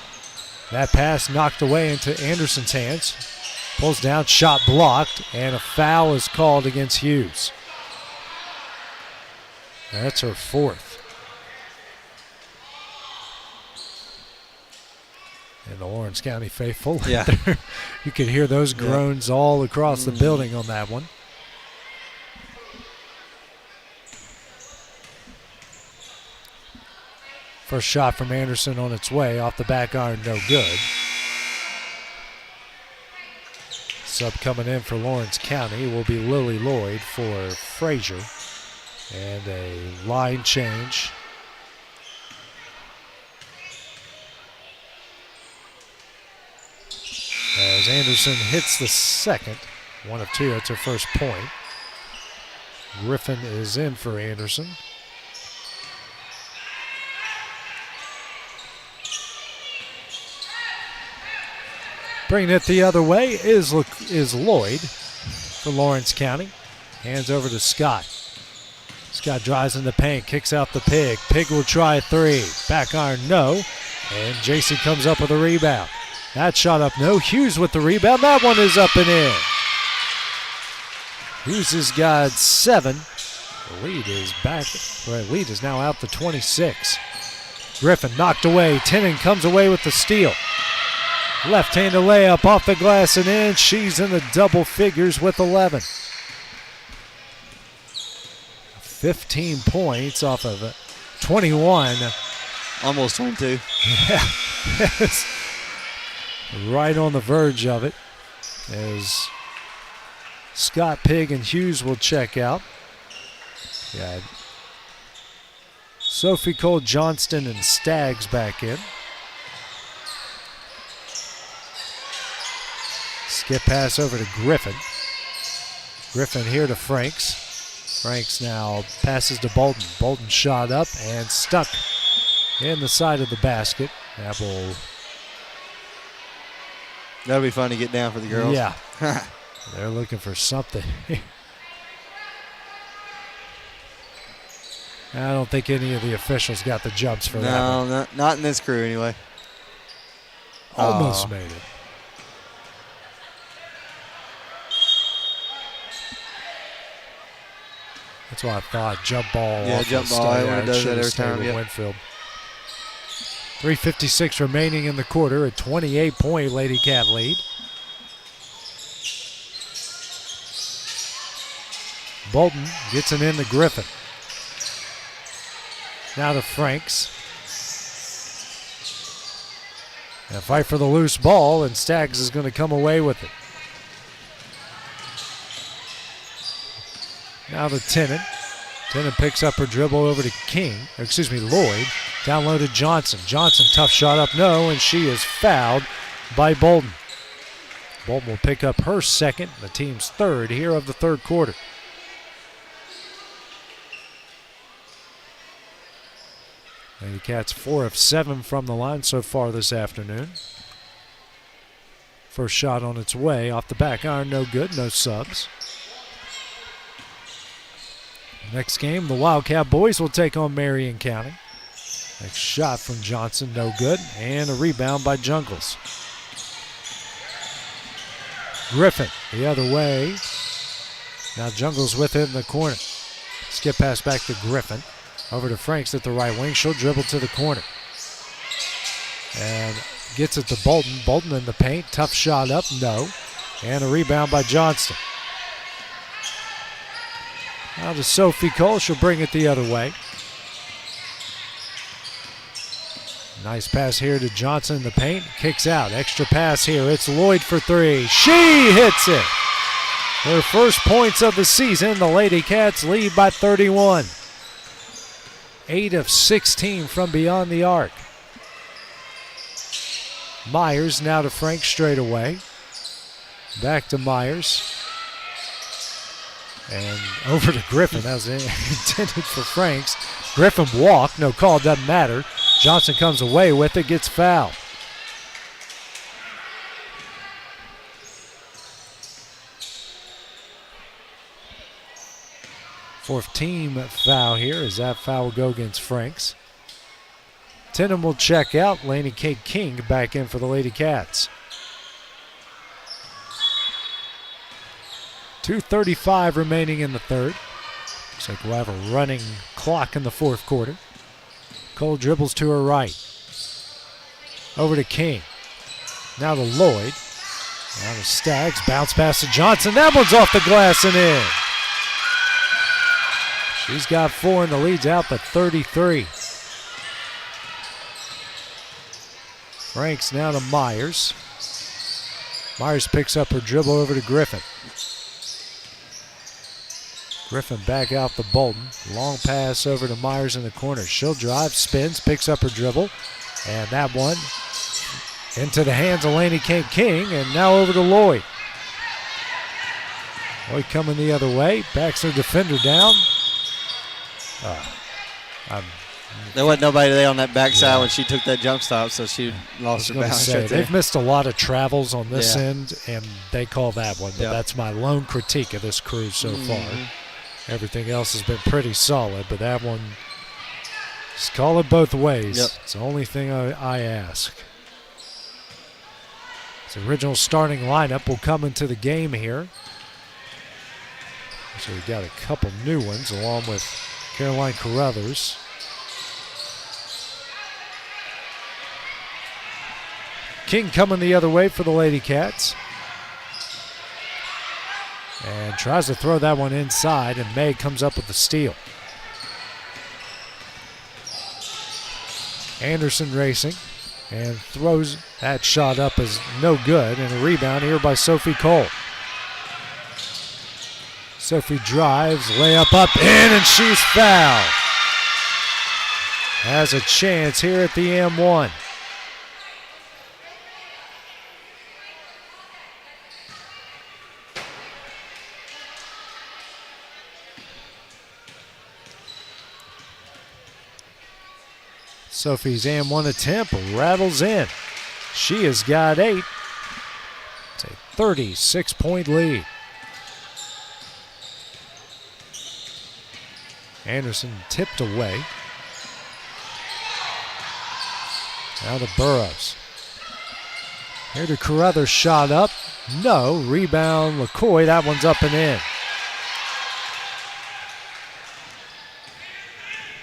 That pass knocked away into Anderson's hands. Pulls down, shot blocked, and a foul is called against Hughes. That's her 4th. And the Lawrence County faithful. Yeah. You could hear those groans all across the building on that one. First shot from Anderson on its way. Off the back iron, no good. Sub coming in for Lawrence County will be Lily Lloyd for Frazier. And a line change. As Anderson hits the second. 1 of 2, that's her first point. Griffin is in for Anderson. Bringing it the other way is Lloyd for Lawrence County. Hands over to Scott. Scott drives in the paint, kicks out the Pig. Pig will try a 3. Back iron, no. And JC comes up with a rebound. That shot up, no. Hughes with the rebound. That one is up and in. Hughes has got 7. The lead is back. The lead is now out to 26. Griffin knocked away. Tenen comes away with the steal. Left-handed layup off the glass and in. She's in the double figures with 11. 15 points off of 21. Almost 22. Yeah. Right on the verge of it as Scott, Pig, and Hughes will check out. Yeah. Sophie Cole, Johnston, and Staggs back in. Skip pass over to Griffin. Griffin here to Franks. Franks now passes to Bolton. Bolton shot up and stuck in the side of the basket. That'll be fun to get down for the girls. Yeah. They're looking for something. I don't think any of the officials got the jumps for that one. No, not in this crew anyway. Almost made it. That's what I thought. Jump ball. Yeah, jump ball. Everyone does that every time. Yeah. Winfield. 3:56 remaining in the quarter. A 28-point Lady Cat lead. Bolton gets it into Griffin. Now to Franks. And a fight for the loose ball, and Staggs is going to come away with it. Now to Tenen. Tenen picks up her dribble over to Lloyd. Down low to Johnson. Johnson, tough shot up, no, and she is fouled by Bolton. Bolton will pick up her second, the team's third here of the third quarter. Lady Cats 4 of 7 from the line so far this afternoon. First shot on its way off the back iron, no good, no subs. Next game, the Wildcat boys will take on Marion County. Next shot from Johnson, no good, and a rebound by Jungles. Griffin the other way. Now Jungles with it in the corner. Skip pass back to Griffin. Over to Franks at the right wing. She'll dribble to the corner. And gets it to Bolton. Bolton in the paint. Tough shot up, no. And a rebound by Johnston. Now to Sophie Cole. She'll bring it the other way. Nice pass here to Johnson in the paint. Kicks out. Extra pass here. It's Lloyd for three. She hits it. Her first points of the season. The Lady Cats lead by 31. 8 of 16 from beyond the arc. Myers now to Frank straight away. Back to Myers. And over to Griffin. That was intended for Franks. Griffin walked. No call. Doesn't matter. Johnson comes away with it. Gets fouled. Fourth team foul here as that foul will go against Franks. Tenham will check out. Laney Kate King back in for the Lady Cats. 2:35 remaining in the third. Looks like we'll have a running clock in the fourth quarter. Cole dribbles to her right. Over to King. Now to Lloyd. Now to Staggs. Bounce pass to Johnson. That one's off the glass and in. She's got 4 and the lead's out to 33. Franks now to Myers. Myers picks up her dribble over to Griffin. Griffin back out to Bolton. Long pass over to Myers in the corner. She'll drive, spins, picks up her dribble. And that one into the hands of Laney Kate King. And now over to Lloyd. Lloyd coming the other way. Backs her defender down. There wasn't nobody there on that backside when she took that jump stop, so she lost her balance right there. They've missed a lot of travels on this end, and they call that one. But that's my lone critique of this crew so far. Everything else has been pretty solid, but that one, just call it both ways. It's the only thing I ask. The original starting lineup will come into the game here. So we've got a couple new ones along with Caroline Carruthers. King coming the other way for the Lady Cats. And tries to throw that one inside, and May comes up with the steal. Anderson racing and throws that shot up as no good, and a rebound here by Sophie Cole. Sophie drives, layup up in, and she's fouled. Has a chance here at the M1. Sophie's M1 attempt rattles in. She has got 8. It's a 36-point lead. Anderson tipped away. Now to Burrows. Here to Carruthers, shot up. No, rebound LaCoy. That one's up and in.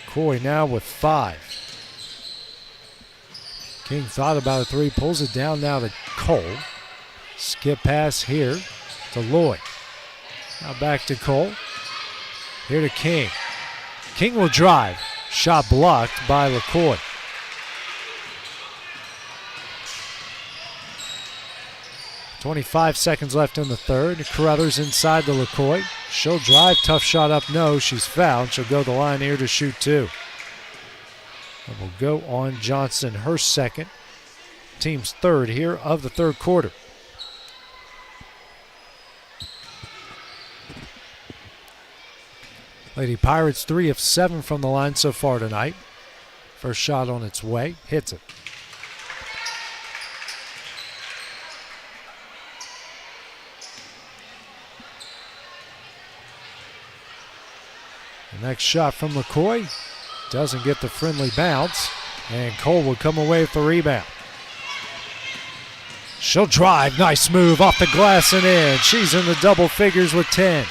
Coy now with 5. King thought about a 3, pulls it down now to Cole. Skip pass here to Lloyd. Now back to Cole. Here to King. King will drive. Shot blocked by LaCoy. .25 seconds left in the third. Carruthers inside to LaCoy. She'll drive. Tough shot up. No, she's fouled. She'll go the line here to shoot 2. And will go on Johnson, her second. Team's third here of the third quarter. Lady Pirates 3 of 7 from the line so far tonight. First shot on its way. Hits it. The next shot from LaCoy doesn't get the friendly bounce, and Cole will come away with the rebound. She'll drive. Nice move off the glass and in. She's in the double figures with 10.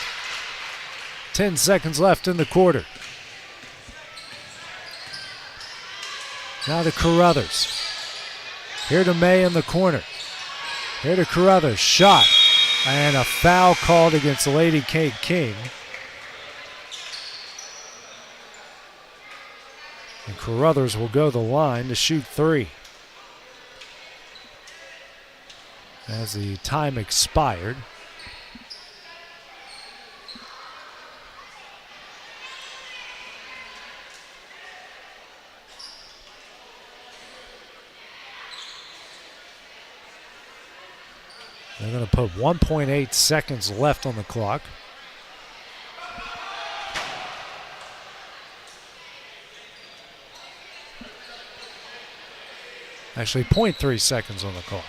10 seconds left in the quarter. Now to Carruthers. Here to May in the corner. Here to Carruthers. Shot. And a foul called against Lady Kate King. And Carruthers will go the line to shoot 3. As the time expired. They're going to put 1.8 seconds left on the clock. Actually, 0.3 seconds on the clock.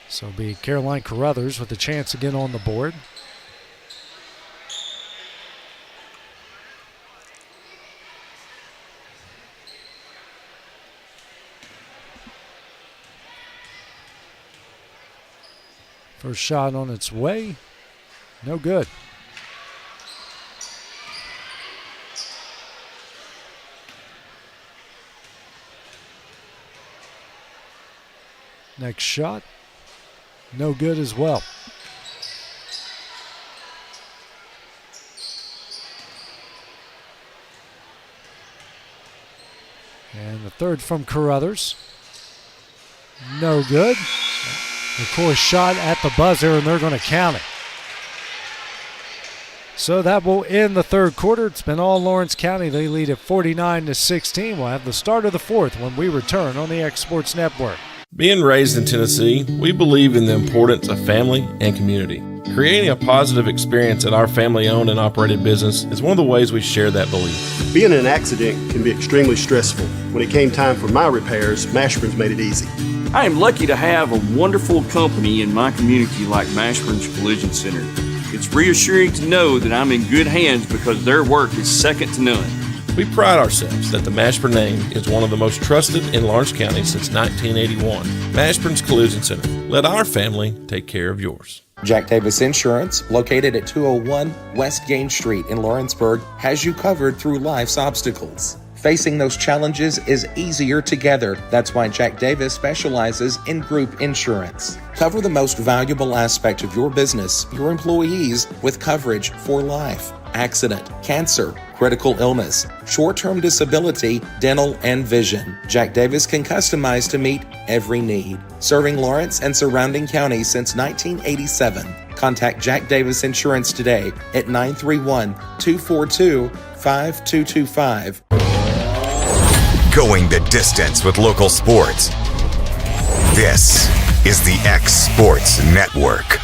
So it'll be Caroline Carruthers with a chance to get on the board. First shot on its way. No good. Next shot. No good as well. And the third from Carruthers. No good. McCoy shot at the buzzer, and they're going to count it. So that will end the third quarter. It's been all Lawrence County. They lead at 49-16. We'll have the start of the fourth when we return on the X Sports Network. Being raised in Tennessee, we believe in the importance of family and community. Creating a positive experience at our family-owned and operated business is one of the ways we share that belief. Being in an accident can be extremely stressful. When it came time for my repairs, Mashburn's made it easy. I am lucky to have a wonderful company in my community like Mashburn's Collision Center. It's reassuring to know that I'm in good hands because their work is second to none. We pride ourselves that the Mashburn name is one of the most trusted in Lawrence County since 1981. Mashburn's Collision Center. Let our family take care of yours. Jack Davis Insurance, located at 201 West Gain Street in Lawrenceburg, has you covered through life's obstacles. Facing those challenges is easier together. That's why Jack Davis specializes in group insurance. Cover the most valuable aspect of your business, your employees, with coverage for life, accident, cancer, critical illness, short-term disability, dental, and vision. Jack Davis can customize to meet every need. Serving Lawrence and surrounding counties since 1987. Contact Jack Davis Insurance today at 931-242-5225. Going the distance with local sports. This is the X Sports Network.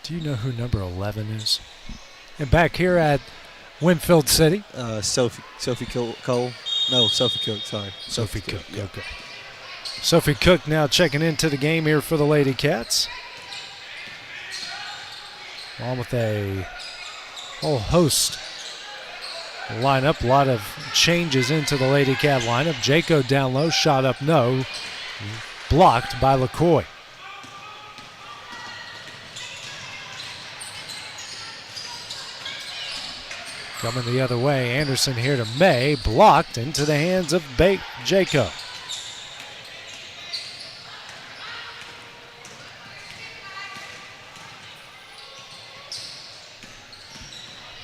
Do you know who number 11 is? And back here at Winfield City. Sophie Cole. No, Sophie Cook, sorry. Sophie Cook, yeah. okay. Sophie Cook now checking into the game here for the Lady Cats. Along with a whole host lineup. A lot of changes into the Lady Cat lineup. Jaco down low, shot up no. Blocked by LaCoy. Coming the other way, Anderson here to May, blocked into the hands of Jaco.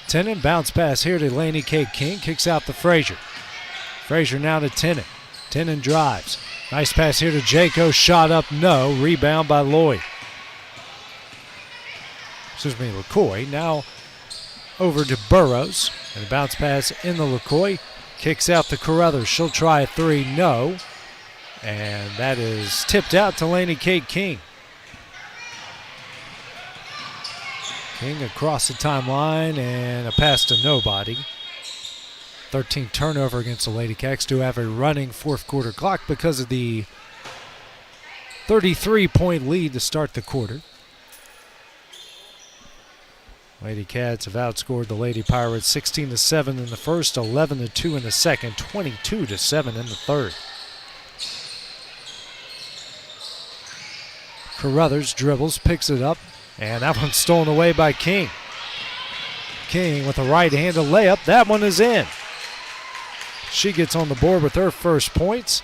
Tennant, bounce pass here to Laney K. King, kicks out to Frazier. Frazier now to Tennant. Tennant drives. Nice pass here to Jaco, shot up no, rebound by Lloyd. LaCoy. Now over to Burrows, and a bounce pass in the LaCoy. Kicks out to Carruthers. She'll try a three, no. And that is tipped out to Laney Kate King. King across the timeline and a pass to nobody. 13th turnover against the Lady Cats. Do have a running fourth quarter clock because of the 33-point lead to start the quarter. Lady Cats have outscored the Lady Pirates 16-7 in the first, 11-2 in the second, 22-7 in the third. Carruthers dribbles, picks it up, and that one's stolen away by King. King with a right-handed layup. That one is in. She gets on the board with her first points.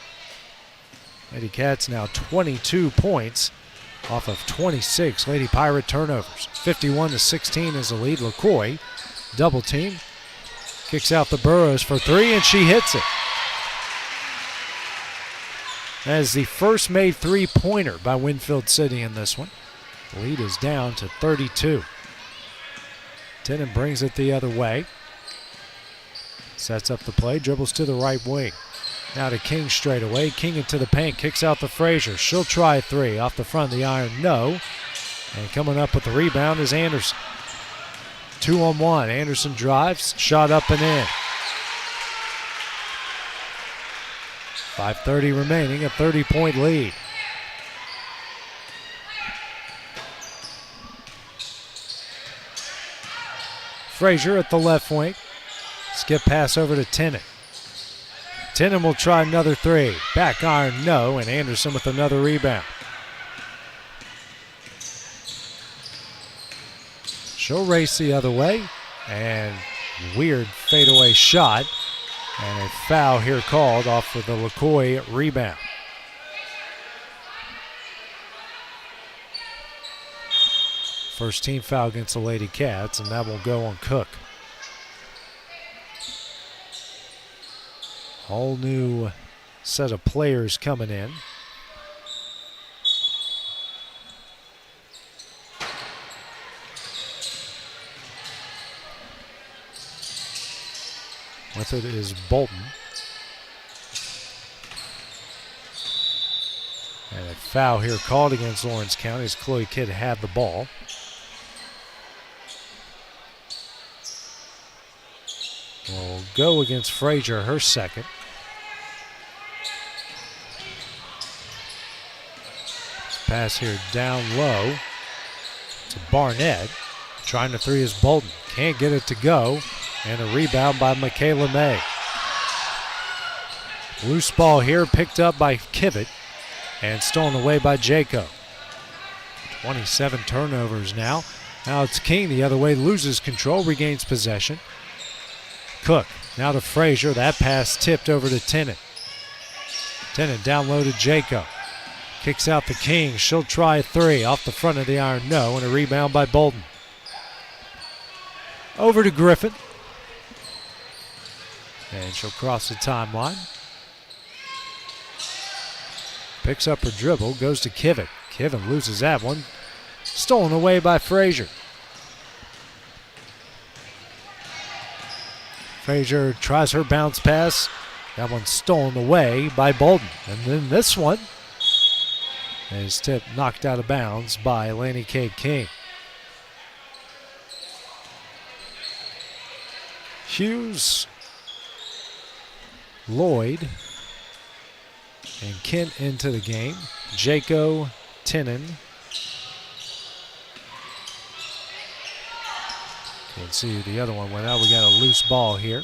Lady Cats now 22 points off of 26 Lady Pirate turnovers. 51-16 is the lead. LaCoy double team. Kicks out the Burrows for three, and she hits it. That is the first made three-pointer by Winfield City in this one. The lead is down to 32. Tennant brings it the other way. Sets up the play, dribbles to the right wing. Now to King straight away. King into the paint, kicks out to Frazier. She'll try three. Off the front of the iron, no. And coming up with the rebound is Anderson. 2-on-1. Anderson drives, shot up and in. 5:30 remaining, a 30-point lead. Frazier at the left wing. Skip pass over to Tennant. Tennant will try another three. Back iron, no, and Anderson with another rebound. She'll race the other way, and weird fadeaway shot, and a foul here called off of the LaCoy rebound. First team foul against the Lady Cats, and that will go on Cook. Whole new set of players coming in. With it is Bolton. And a foul here called against Lawrence County as Chloe Kidd had the ball. Will go against Frazier, her second. Pass here down low to Barnett. Trying to three is Bolton. Can't get it to go. And a rebound by Michaela May. Loose ball here picked up by Kivett and stolen away by Jaco. 27 turnovers now. Now it's King the other way, loses control, regains possession. Cook now to Frazier. That pass tipped over to Tennant. Tennant down low to Jaco. Kicks out the King. She'll try a three. Off the front of the iron, no. And a rebound by Bolton. Over to Griffin. And she'll cross the timeline. Picks up her dribble. Goes to Kivett. Kivett loses that one. Stolen away by Frazier. Frazier tries her bounce pass. That one's stolen away by Bolton. And then this one is tipped, knocked out of bounds by Lanny Cade King. Hughes, Lloyd, and Kent into the game. Jaco, Tenon. Can't see who the other one went out. We got a loose ball here.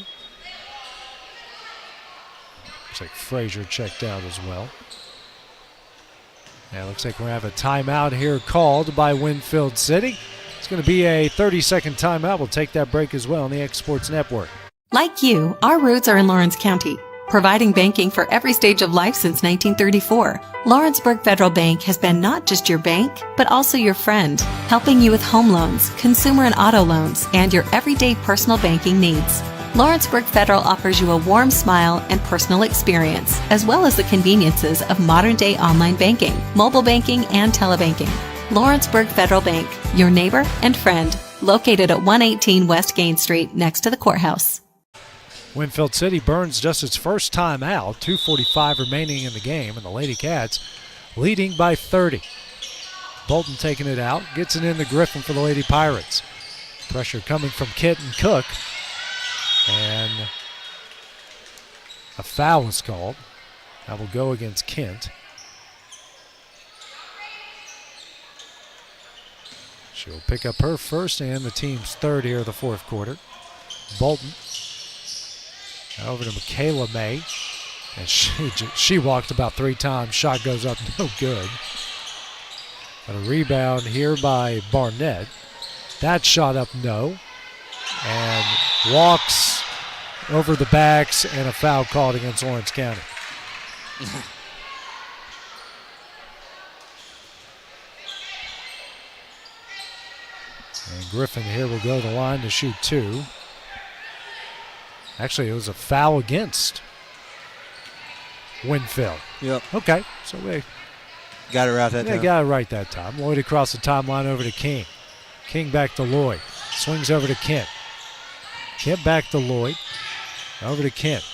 Looks like Frazier checked out as well. Yeah, looks like we're going to have a timeout here called by Winfield City. It's going to be a 30-second timeout. We'll take that break as well on the X Sports Network. Like you, our roots are in Lawrence County, providing banking for every stage of life since 1934. Lawrenceburg Federal Bank has been not just your bank, but also your friend, helping you with home loans, consumer and auto loans, and your everyday personal banking needs. Lawrenceburg Federal offers you a warm smile and personal experience, as well as the conveniences of modern-day online banking, mobile banking, and telebanking. Lawrenceburg Federal Bank, your neighbor and friend, located at 118 West Gain Street, next to the courthouse. Winfield City burns just its first time out. 2:45 remaining in the game, and the Lady Cats leading by 30. Bolton taking it out, gets it in to Griffin for the Lady Pirates. Pressure coming from Kit and Cook. And a foul is called. That will go against Kent. She'll pick up her first and the team's third here of the fourth quarter. Bolton. Over to Michaela May. And she walked about three times. Shot goes up, no good. But a rebound here by Barnett. That shot up, no. And walks over the backs, and a foul called against Lawrence County. And Griffin here will go to the line to shoot 2. Actually, it was a foul against Winfield. Yep. Okay, so they got it right that time. They got it right that time. Lloyd across the timeline over to King. King back to Lloyd. Swings over to Kent. Kent back to Lloyd. Over to Kent.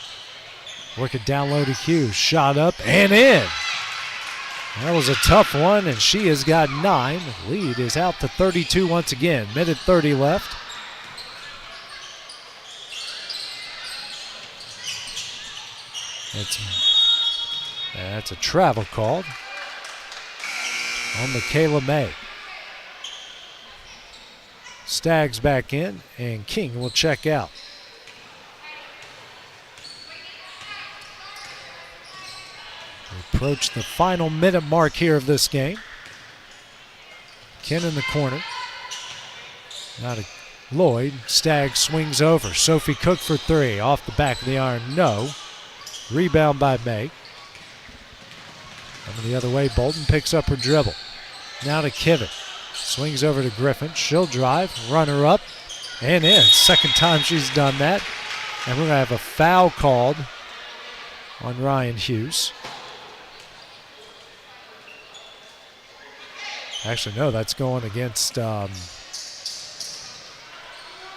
Work it down low to Hughes. Shot up and in. That was a tough one, and she has got 9. Lead is out to 32 once again. Minute 30 left. That's a travel called on Michaela May. Staggs back in, and King will check out. We approach the final minute mark here of this game. Ken in the corner. Now to Lloyd. Staggs swings over. Sophie Cook for 3. Off the back of the iron, no. Rebound by May. Coming the other way, Bolton picks up her dribble. Now to Kivett. Swings over to Griffin. She'll drive, runner up, and in. Second time she's done that. And we're going to have a foul called on Ryan Hughes. Actually, no, that's going against number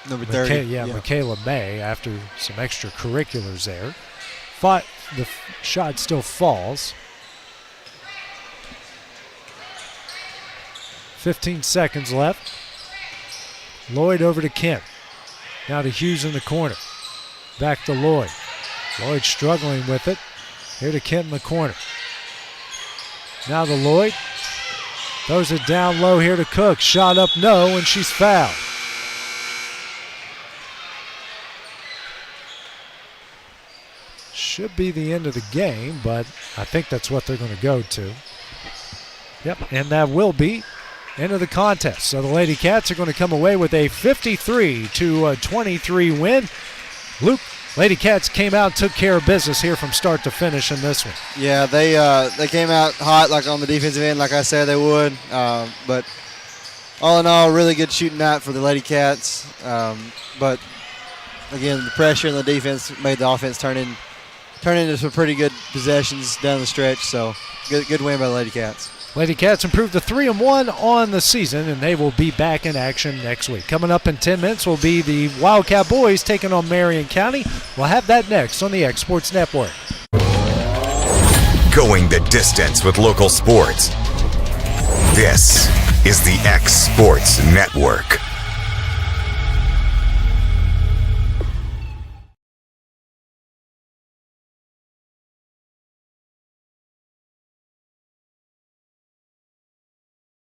30. Michaela May after some extracurriculars there. The shot still falls. 15 seconds left. Lloyd over to Kent. Now to Hughes in the corner. Back to Lloyd. Lloyd struggling with it. Here to Kent in the corner. Now to Lloyd. Throws it down low here to Cook. Shot up, no, and she's fouled. Should be the end of the game, but I think that's what they're going to go to. Yep, and that will be end of the contest. So the Lady Cats are going to come away with a 53-23 win. Luke, Lady Cats came out and took care of business here from start to finish in this one. Yeah, they came out hot, like on the defensive end, like I said they would. But all in all, really good shooting night for the Lady Cats. But again, the pressure and the defense made the offense turn into some pretty good possessions down the stretch. So good win by the Lady Cats. Lady Cats improved to 3-1 on the season, and they will be back in action next week. Coming up in 10 minutes will be the Wildcat Boys taking on Marion County. We'll have that next on the X Sports Network. Going the distance with local sports. This is the X Sports Network.